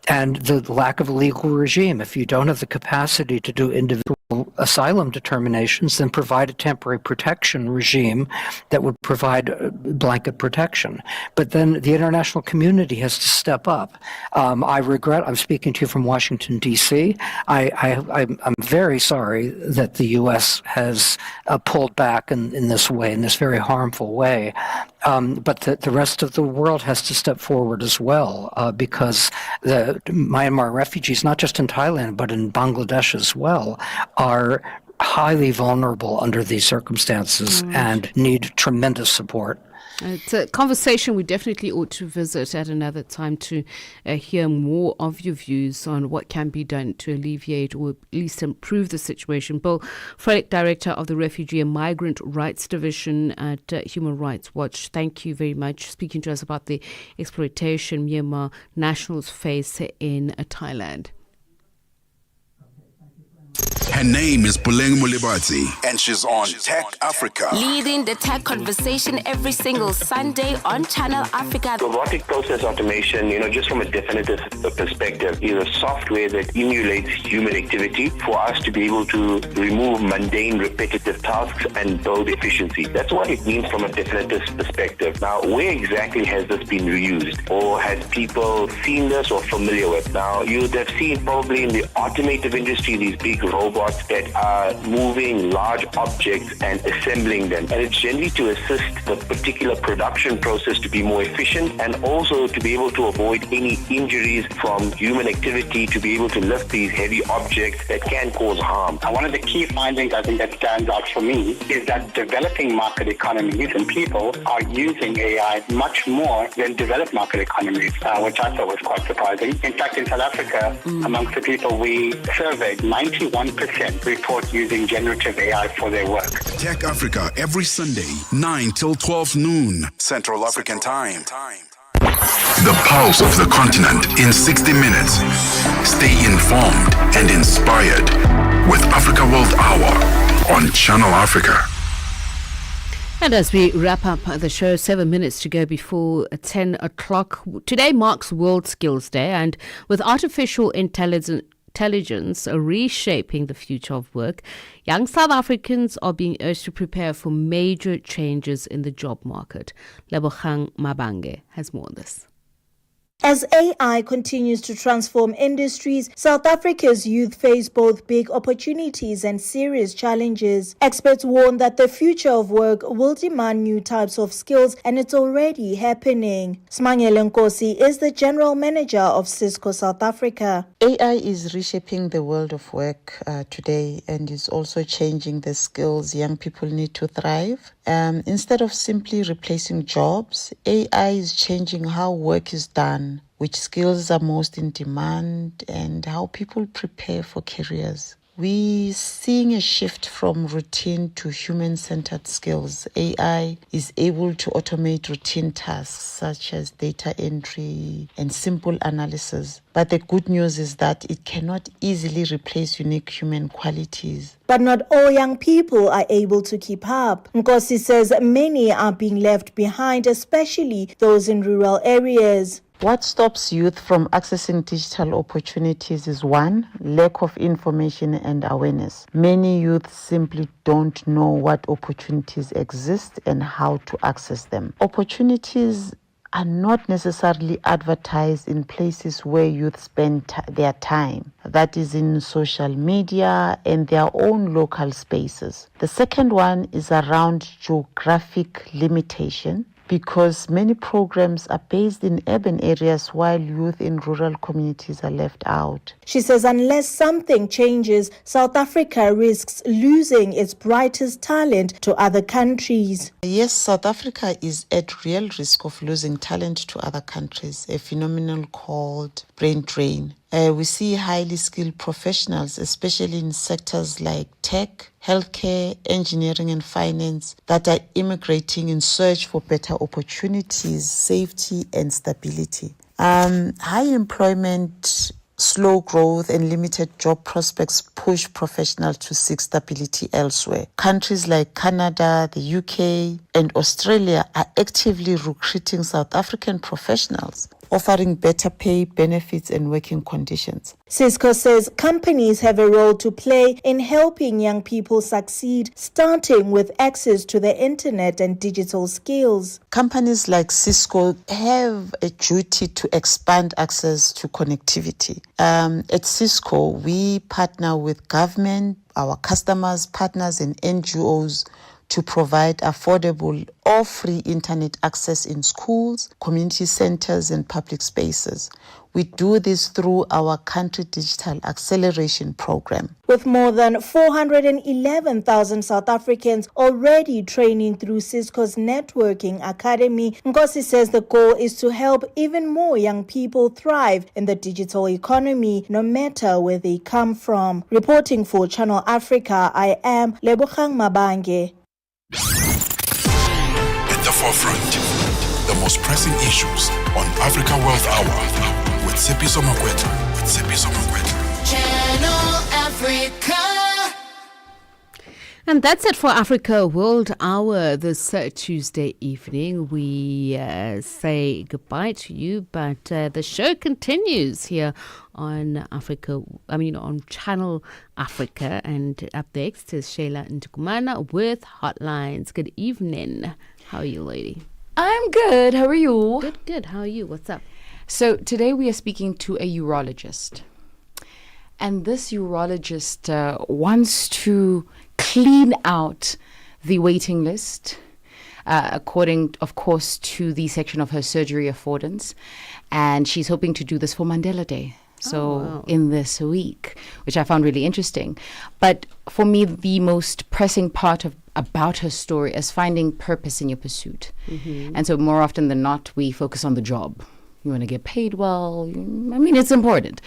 S22: and the lack of a legal regime. If you don't have the capacity to do individual asylum determinations, then provide a temporary protection regime that would provide blanket protection. But then the international community has to step up. I'm speaking to you from Washington, D.C. I'm very sorry that the U.S. has pulled back in this way, in this very harmful way. But the rest of the world has to step forward as well, because the Myanmar refugees, not just in Thailand, but in Bangladesh as well, are highly vulnerable under these circumstances and need tremendous support.
S2: It's a conversation we definitely ought to visit at another time to hear more of your views on what can be done to alleviate or at least improve the situation. Bill Frelick, Director of the Refugee and Migrant Rights Division at Human Rights Watch, thank you very much for speaking to us about the exploitation Myanmar nationals face in Thailand.
S1: Her name is Puleng Mulibatsi, and she's on Tech Africa.
S3: Leading the tech conversation every single Sunday on Channel Africa.
S4: Robotic process automation, just from a definitive perspective, is a software that emulates human activity for us to be able to remove mundane, repetitive tasks and build efficiency. That's what it means from a definitive perspective. Now, where exactly has this been reused, or has people seen this or familiar with? Now, you would have seen probably in the automotive industry these big robots that are moving large objects and assembling them. And it's generally to assist the particular production process to be more efficient, and also to be able to avoid any injuries from human activity, to be able to lift these heavy objects that can cause harm.
S23: One of the key findings I think that stands out for me is that developing market economies and people are using AI much more than developed market economies, which I thought was quite surprising. In fact, in South Africa, amongst the people we surveyed, 91% report using generative AI for their work.
S1: Tech Africa every Sunday, 9 till 12 noon, Central African Time. The pulse of the continent in 60 minutes. Stay informed and inspired with Africa World Hour on Channel Africa.
S2: And as we wrap up the show, 7 minutes to go before 10 o'clock. Today marks World Skills Day, and with artificial intelligence reshaping the future of work, young South Africans are being urged to prepare for major changes in the job market. Lebogang Mabange has more on this.
S24: As AI continues to transform industries, South Africa's youth face both big opportunities and serious challenges. Experts warn that the future of work will demand new types of skills, and it's already happening. Smangele Nkosi is the general manager of Cisco South Africa.
S25: AI is reshaping the world of work today, and is also changing the skills young people need to thrive. Instead of simply replacing jobs, AI is changing how work is done, which skills are most in demand, and how people prepare for careers. We're seeing a shift from routine to human-centered skills. AI is able to automate routine tasks such as data entry and simple analysis. But the good news is that it cannot easily replace unique human qualities.
S24: But not all young people are able to keep up. Nkosi says many are being left behind, especially those in rural areas.
S25: What stops youth from accessing digital opportunities is one, lack of information and awareness. Many youth simply don't know what opportunities exist and how to access them. Opportunities are not necessarily advertised in places where youth spend their time. That is in social media and their own local spaces. The second one is around geographic limitation, because many programs are based in urban areas while youth in rural communities are left out.
S24: She says unless something changes, South Africa risks losing its brightest talent to other countries.
S25: Yes, South Africa is at real risk of losing talent to other countries, a phenomenon called brain drain. We see highly skilled professionals, especially in sectors like tech, healthcare, engineering and finance, that are immigrating in search for better opportunities, safety and stability. High employment, slow growth and limited job prospects push professionals to seek stability elsewhere. Countries like Canada, the UK and Australia are actively recruiting South African professionals, offering better pay, benefits and working conditions.
S24: Cisco says companies have a role to play in helping young people succeed, starting with access to the internet and digital skills.
S25: Companies like Cisco have a duty to expand access to connectivity. At Cisco, we partner with government, our customers, partners and NGOs to provide affordable or free internet access in schools, community centers and public spaces. We do this through our Country Digital Acceleration Program.
S24: With more than 411,000 South Africans already training through Cisco's Networking Academy, Nkosi says the goal is to help even more young people thrive in the digital economy, no matter where they come from. Reporting for Channel Africa, I am Lebogang Mabange.
S1: At the forefront, the most pressing issues on Africa World Hour with Tsepiso Makwetla.
S3: Channel Africa.
S2: And that's it for Africa World Hour this Tuesday evening. We say goodbye to you, but the show continues here on on Channel Africa. And up next is Shayla Ntukumana with Hotlines. Good evening. How are you, lady?
S5: I'm good. How are you?
S2: Good. How are you? What's up?
S5: So today we are speaking to a urologist. And this urologist wants to clean out the waiting list, according, of course, to the section of her surgery affordance. And she's hoping to do this for Mandela Day. So in this week, which I found really interesting. But for me, the most pressing part about her story is finding purpose in your pursuit. Mm-hmm. And so more often than not, we focus on the job. You want to get paid well. It's important.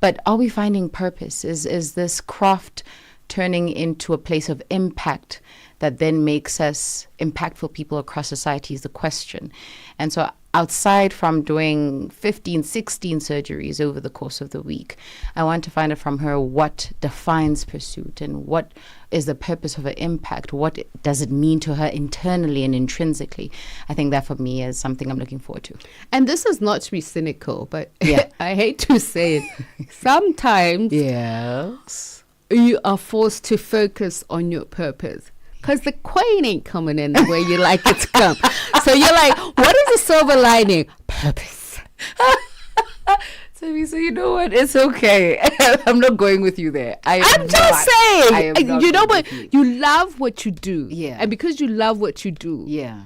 S5: But are we finding purpose? Is this craft turning into a place of impact that then makes us impactful people across society is the question. And so outside from doing 15, 16 surgeries over the course of the week, I want to find out from her what defines pursuit and what is the purpose of her impact. What does it mean to her internally and intrinsically? I think that for me is something I'm looking forward to.
S2: And this is not to be cynical, but I hate to say it. Sometimes you are forced to focus on your purpose. Because the coin ain't coming in the way you like it to come. So you're like, what is the silver lining? Purpose.
S5: So you know what? It's okay. I'm not going with you there.
S2: I'm just saying. You know what? You love what you do. Yeah. And because you love what you do.
S5: Yeah.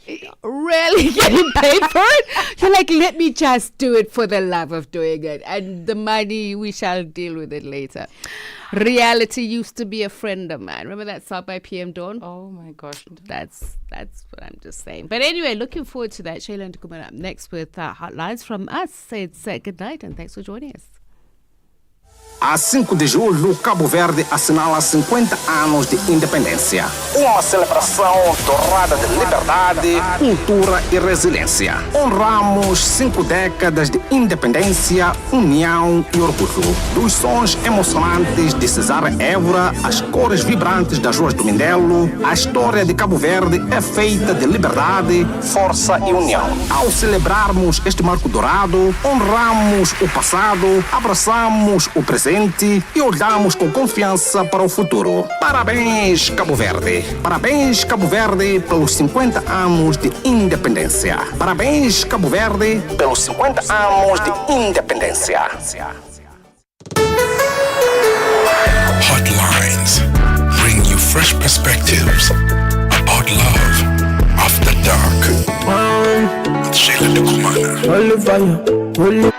S2: You're really getting paid for it. You're like, let me just do it for the love of doing it. And the money, we shall deal with it later. Reality used to be a friend of mine. Remember that song by PM Dawn?
S5: Oh my gosh.
S2: That's what I'm just saying. But anyway, looking forward to that. Shayla Ntukumana up next with Hotlines from us. It's good night and thanks for joining us.
S18: A 5 de julho, Cabo Verde assinala 50 anos de independência. Uma celebração dourada de liberdade, cultura e resiliência. Honramos 5 décadas de independência, união e orgulho. Dos sons emocionantes de Cesária Évora, às cores vibrantes das ruas do Mindelo, a história de Cabo Verde é feita de liberdade, força e união. Ao celebrarmos este marco dourado, honramos o passado, abraçamos o presente e olhamos com confiança para o futuro. Parabéns, Cabo Verde. Parabéns, Cabo Verde, pelos 50 anos de independência. Parabéns, Cabo Verde, pelos 50 anos de independência.
S1: Hotlines bring you fresh perspectives about love after dark. With Shayla Ntukumana.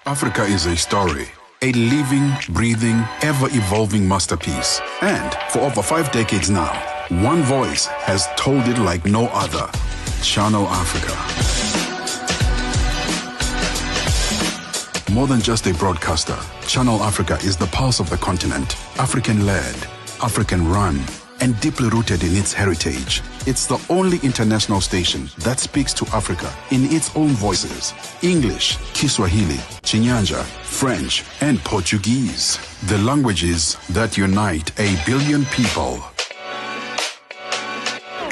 S1: Africa is a story. A living, breathing, ever-evolving masterpiece. And for over 5 decades now, one voice has told it like no other. Channel Africa. More than just a broadcaster, Channel Africa is the pulse of the continent. African-led, African-run, and deeply rooted in its heritage. It's the only international station that speaks to Africa in its own voices. English, Kiswahili, Chinyanja, French, and Portuguese. The languages that unite 1 billion people.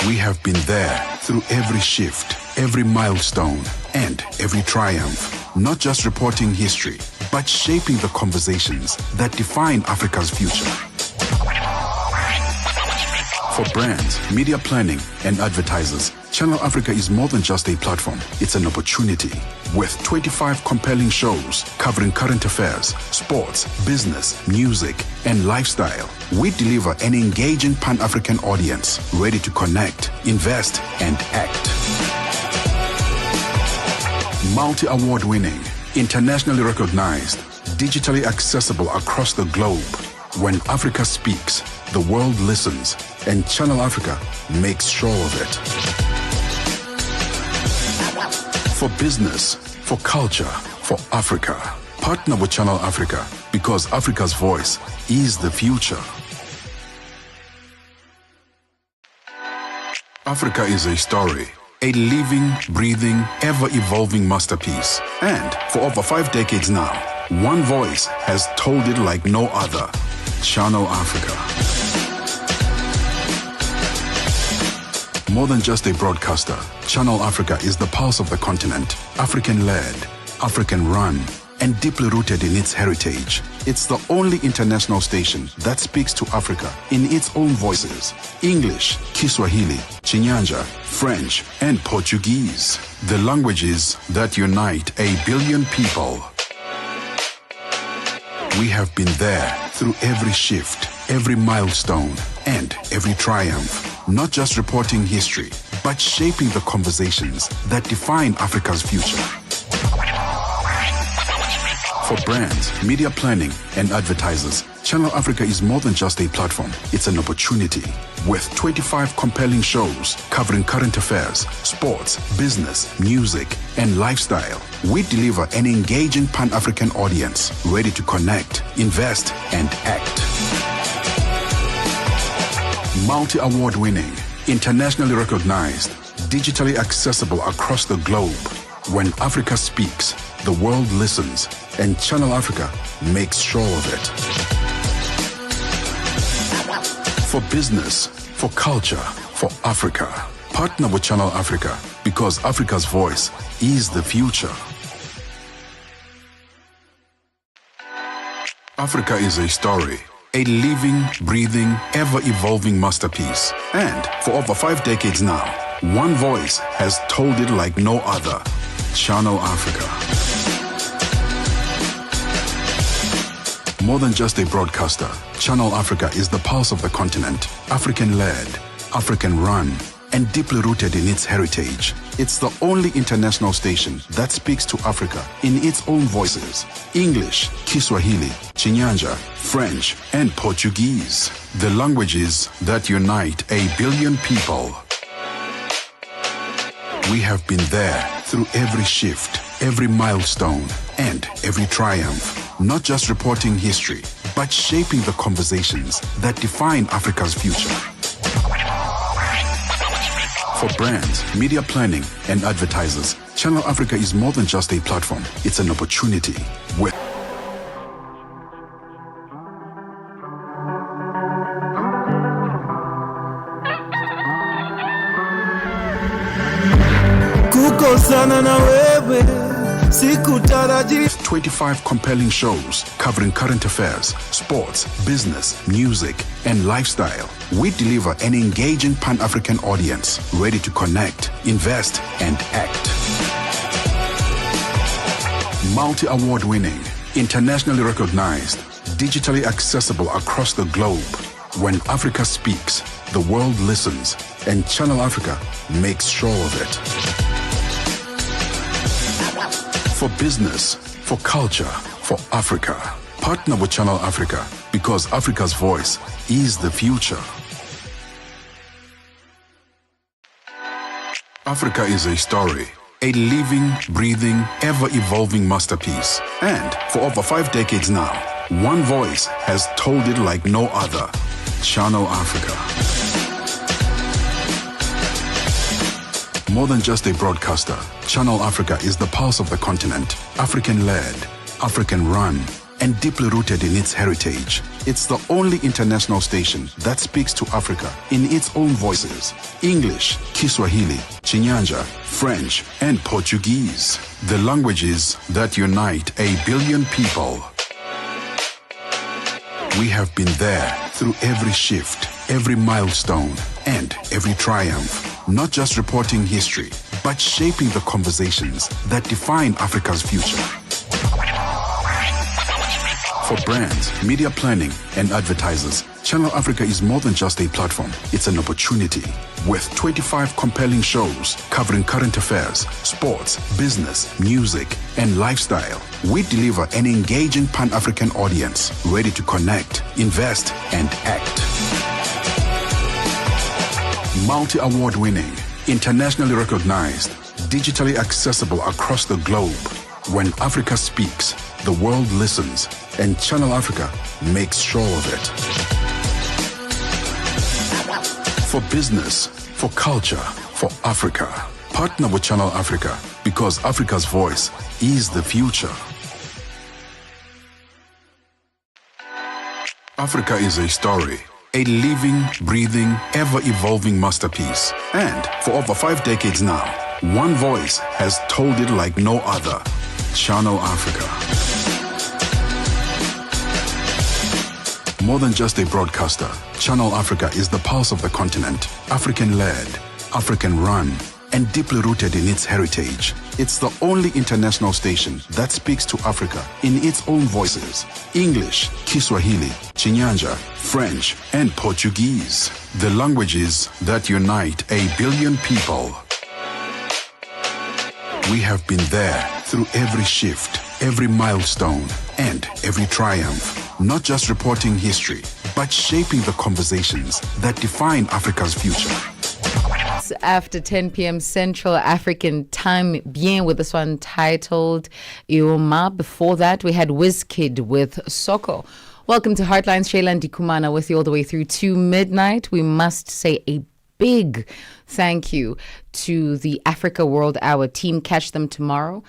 S1: We have been there through every shift, every milestone, and every triumph. Not just reporting history, but shaping the conversations that define Africa's future. For brands, media planning, and advertisers, Channel Africa is more than just a platform. It's an opportunity. With 25 compelling shows covering current affairs, sports, business, music, and lifestyle, we deliver an engaging Pan-African audience ready to connect, invest, and act. Multi-award winning, internationally recognized, digitally accessible across the globe. When Africa speaks, the world listens, and Channel Africa makes sure of it. For business, for culture, for Africa, partner with Channel Africa because Africa's voice is the future. Africa is a story, a living, breathing, ever-evolving masterpiece. And for over 5 decades now, one voice has told it like no other. Channel Africa. More than just a broadcaster, Channel Africa is the pulse of the continent, African-led, African-run, and deeply rooted in its heritage. It's the only international station that speaks to Africa in its own voices: English, Kiswahili, Chinyanja, French, and Portuguese. The languages that unite 1 billion people. We have been there through every shift, every milestone, and every triumph. Not just reporting history, but shaping the conversations that define Africa's future. For brands, media planning, and advertisers, Channel Africa is more than just a platform. It's an opportunity. With 25 compelling shows covering current affairs, sports, business, music, and lifestyle, we deliver an engaging Pan-African audience ready to connect, invest, and act. Multi-award winning, internationally recognized, digitally accessible across the globe. When Africa speaks, the world listens, and Channel Africa makes sure of it. For business, for culture, for Africa, partner with Channel Africa, because Africa's voice is the future. Africa is a story, a living, breathing, ever-evolving masterpiece. And for over 5 decades now, one voice has told it like no other: Channel Africa. More than just a broadcaster, Channel Africa is the pulse of the continent, African-led, African-run, and deeply rooted in its heritage. It's the only international station that speaks to Africa in its own voices: English, Kiswahili, Chinyanja, French, and Portuguese. The languages that unite 1 billion people. We have been there through every shift, every milestone, and every triumph. Not just reporting history, but shaping the conversations that define Africa's future. For brands, media planning, and advertisers, Channel Africa is more than just a platform. It's an opportunity. With
S6: kukosana na wewe sikutaraji.
S1: 25 compelling shows covering current affairs, sports, business, music, and lifestyle. We deliver an engaging Pan-African audience ready to connect, invest, and act. Multi-award winning, internationally recognized, digitally accessible across the globe. When Africa speaks, the world listens, and Channel Africa makes sure of it. For business, for culture, for Africa, partner with Channel Africa, because Africa's voice is the future. Africa is a story, a living, breathing, ever-evolving masterpiece. And for over 5 decades now, one voice has told it like no other: Channel Africa. More than just a broadcaster, Channel Africa is the pulse of the continent, African-led, African-run, and deeply rooted in its heritage. It's the only international station that speaks to Africa in its own voices: English, Kiswahili, Chinyanja, French, and Portuguese. The languages that unite 1 billion people. We have been there through every shift, every milestone, and every triumph. Not just reporting history, but shaping the conversations that define Africa's future. For brands, media planning, and advertisers, Channel Africa is more than just a platform. It's an opportunity. With 25 compelling shows covering current affairs, sports, business, music, and lifestyle, we deliver an engaging Pan-African audience ready to connect, invest, and act. Multi-award winning, internationally recognized, digitally accessible across the globe. When Africa speaks, the world listens, and Channel Africa makes sure of it. For business, for culture, for Africa, partner with Channel Africa, because Africa's voice is the future. Africa is a story, a living, breathing, ever-evolving masterpiece. And for over 5 decades now, one voice has told it like no other. Channel Africa. More than just a broadcaster, Channel Africa is the pulse of the continent, African-led, African-run, and deeply rooted in its heritage. It's the only international station that speaks to Africa in its own voices: English, Kiswahili, Chinyanja, French, and Portuguese. The languages that unite 1 billion people. We have been there through every shift, every milestone, and every triumph. Not just reporting history, but shaping the conversations that define Africa's future.
S5: After 10 p.m. Central African Time, Bien with this one titled Ioma. Before that, we had Wizkid with Soko. Welcome to Heartlines. Shayla Ndikumana with you all the way through to midnight. We must say a big thank you to the Africa World Hour team. Catch them tomorrow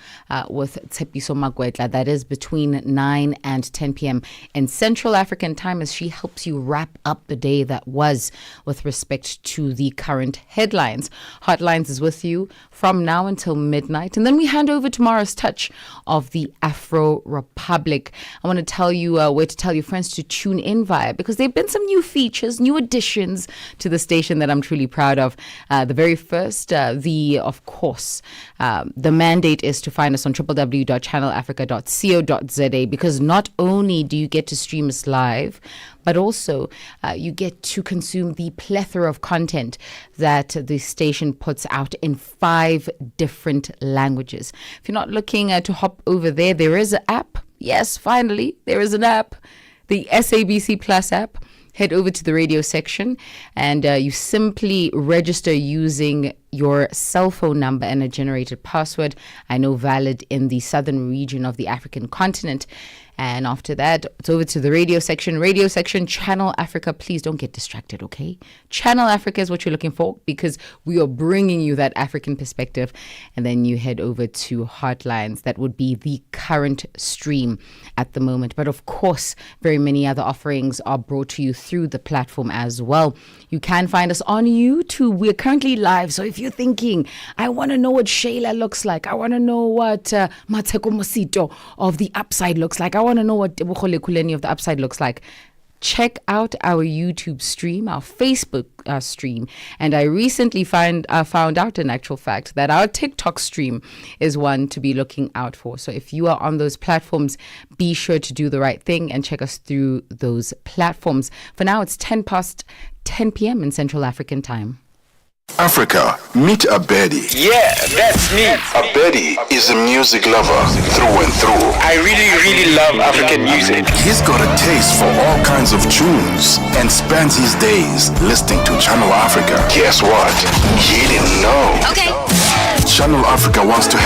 S5: with Tsepiso Makwetla. That is between 9 and 10 p.m. in Central African Time, as she helps you wrap up the day that was with respect to the current headlines. Hotlines is with you from now until midnight. And then we hand over tomorrow's touch of the Afro Republic. I want to tell you where to tell your friends to tune in via, because there have been some new features, new additions to the station that I'm truly proud of. The very first, of course, the mandate is to find us on www.channelafrica.co.za, because not only do you get to stream us live, but also you get to consume the plethora of content that the station puts out in 5 different languages. If you're not looking to hop over there, there is an app. Yes, finally, there is an app, the SABC Plus app. Head over to the radio section and you simply register using your cell phone number and a generated password. I know valid in the southern region of the African continent. And after that, it's over to the radio section. Radio section, Channel Africa. Please don't get distracted, okay? Channel Africa is what you're looking for, because we are bringing you that African perspective. And then you head over to Heartlines. That would be the current stream at the moment. But of course, very many other offerings are brought to you through the platform as well. You can find us on YouTube. We're currently live. So if you're thinking, I want to know what Shayla looks like, I want to know what Mateko Mosito of The Upside looks like, I want to know what Bukhole Kuleni of The Upside looks like, check out our YouTube stream, our Facebook stream. And I recently found out, in actual fact, that our TikTok stream is one to be looking out for. So if you are on those platforms, be sure to do the right thing and check us through those platforms. For now, it's 10 past 10 p.m. in Central African Time.
S21: Africa, meet Abedi.
S17: Yeah, that's me.
S21: Abedi is a music lover through and through.
S17: I really love African music.
S21: He's got a taste for all kinds of tunes and spends his days listening to Channel Africa. Guess what? He didn't know.
S3: Okay.
S21: Channel Africa wants to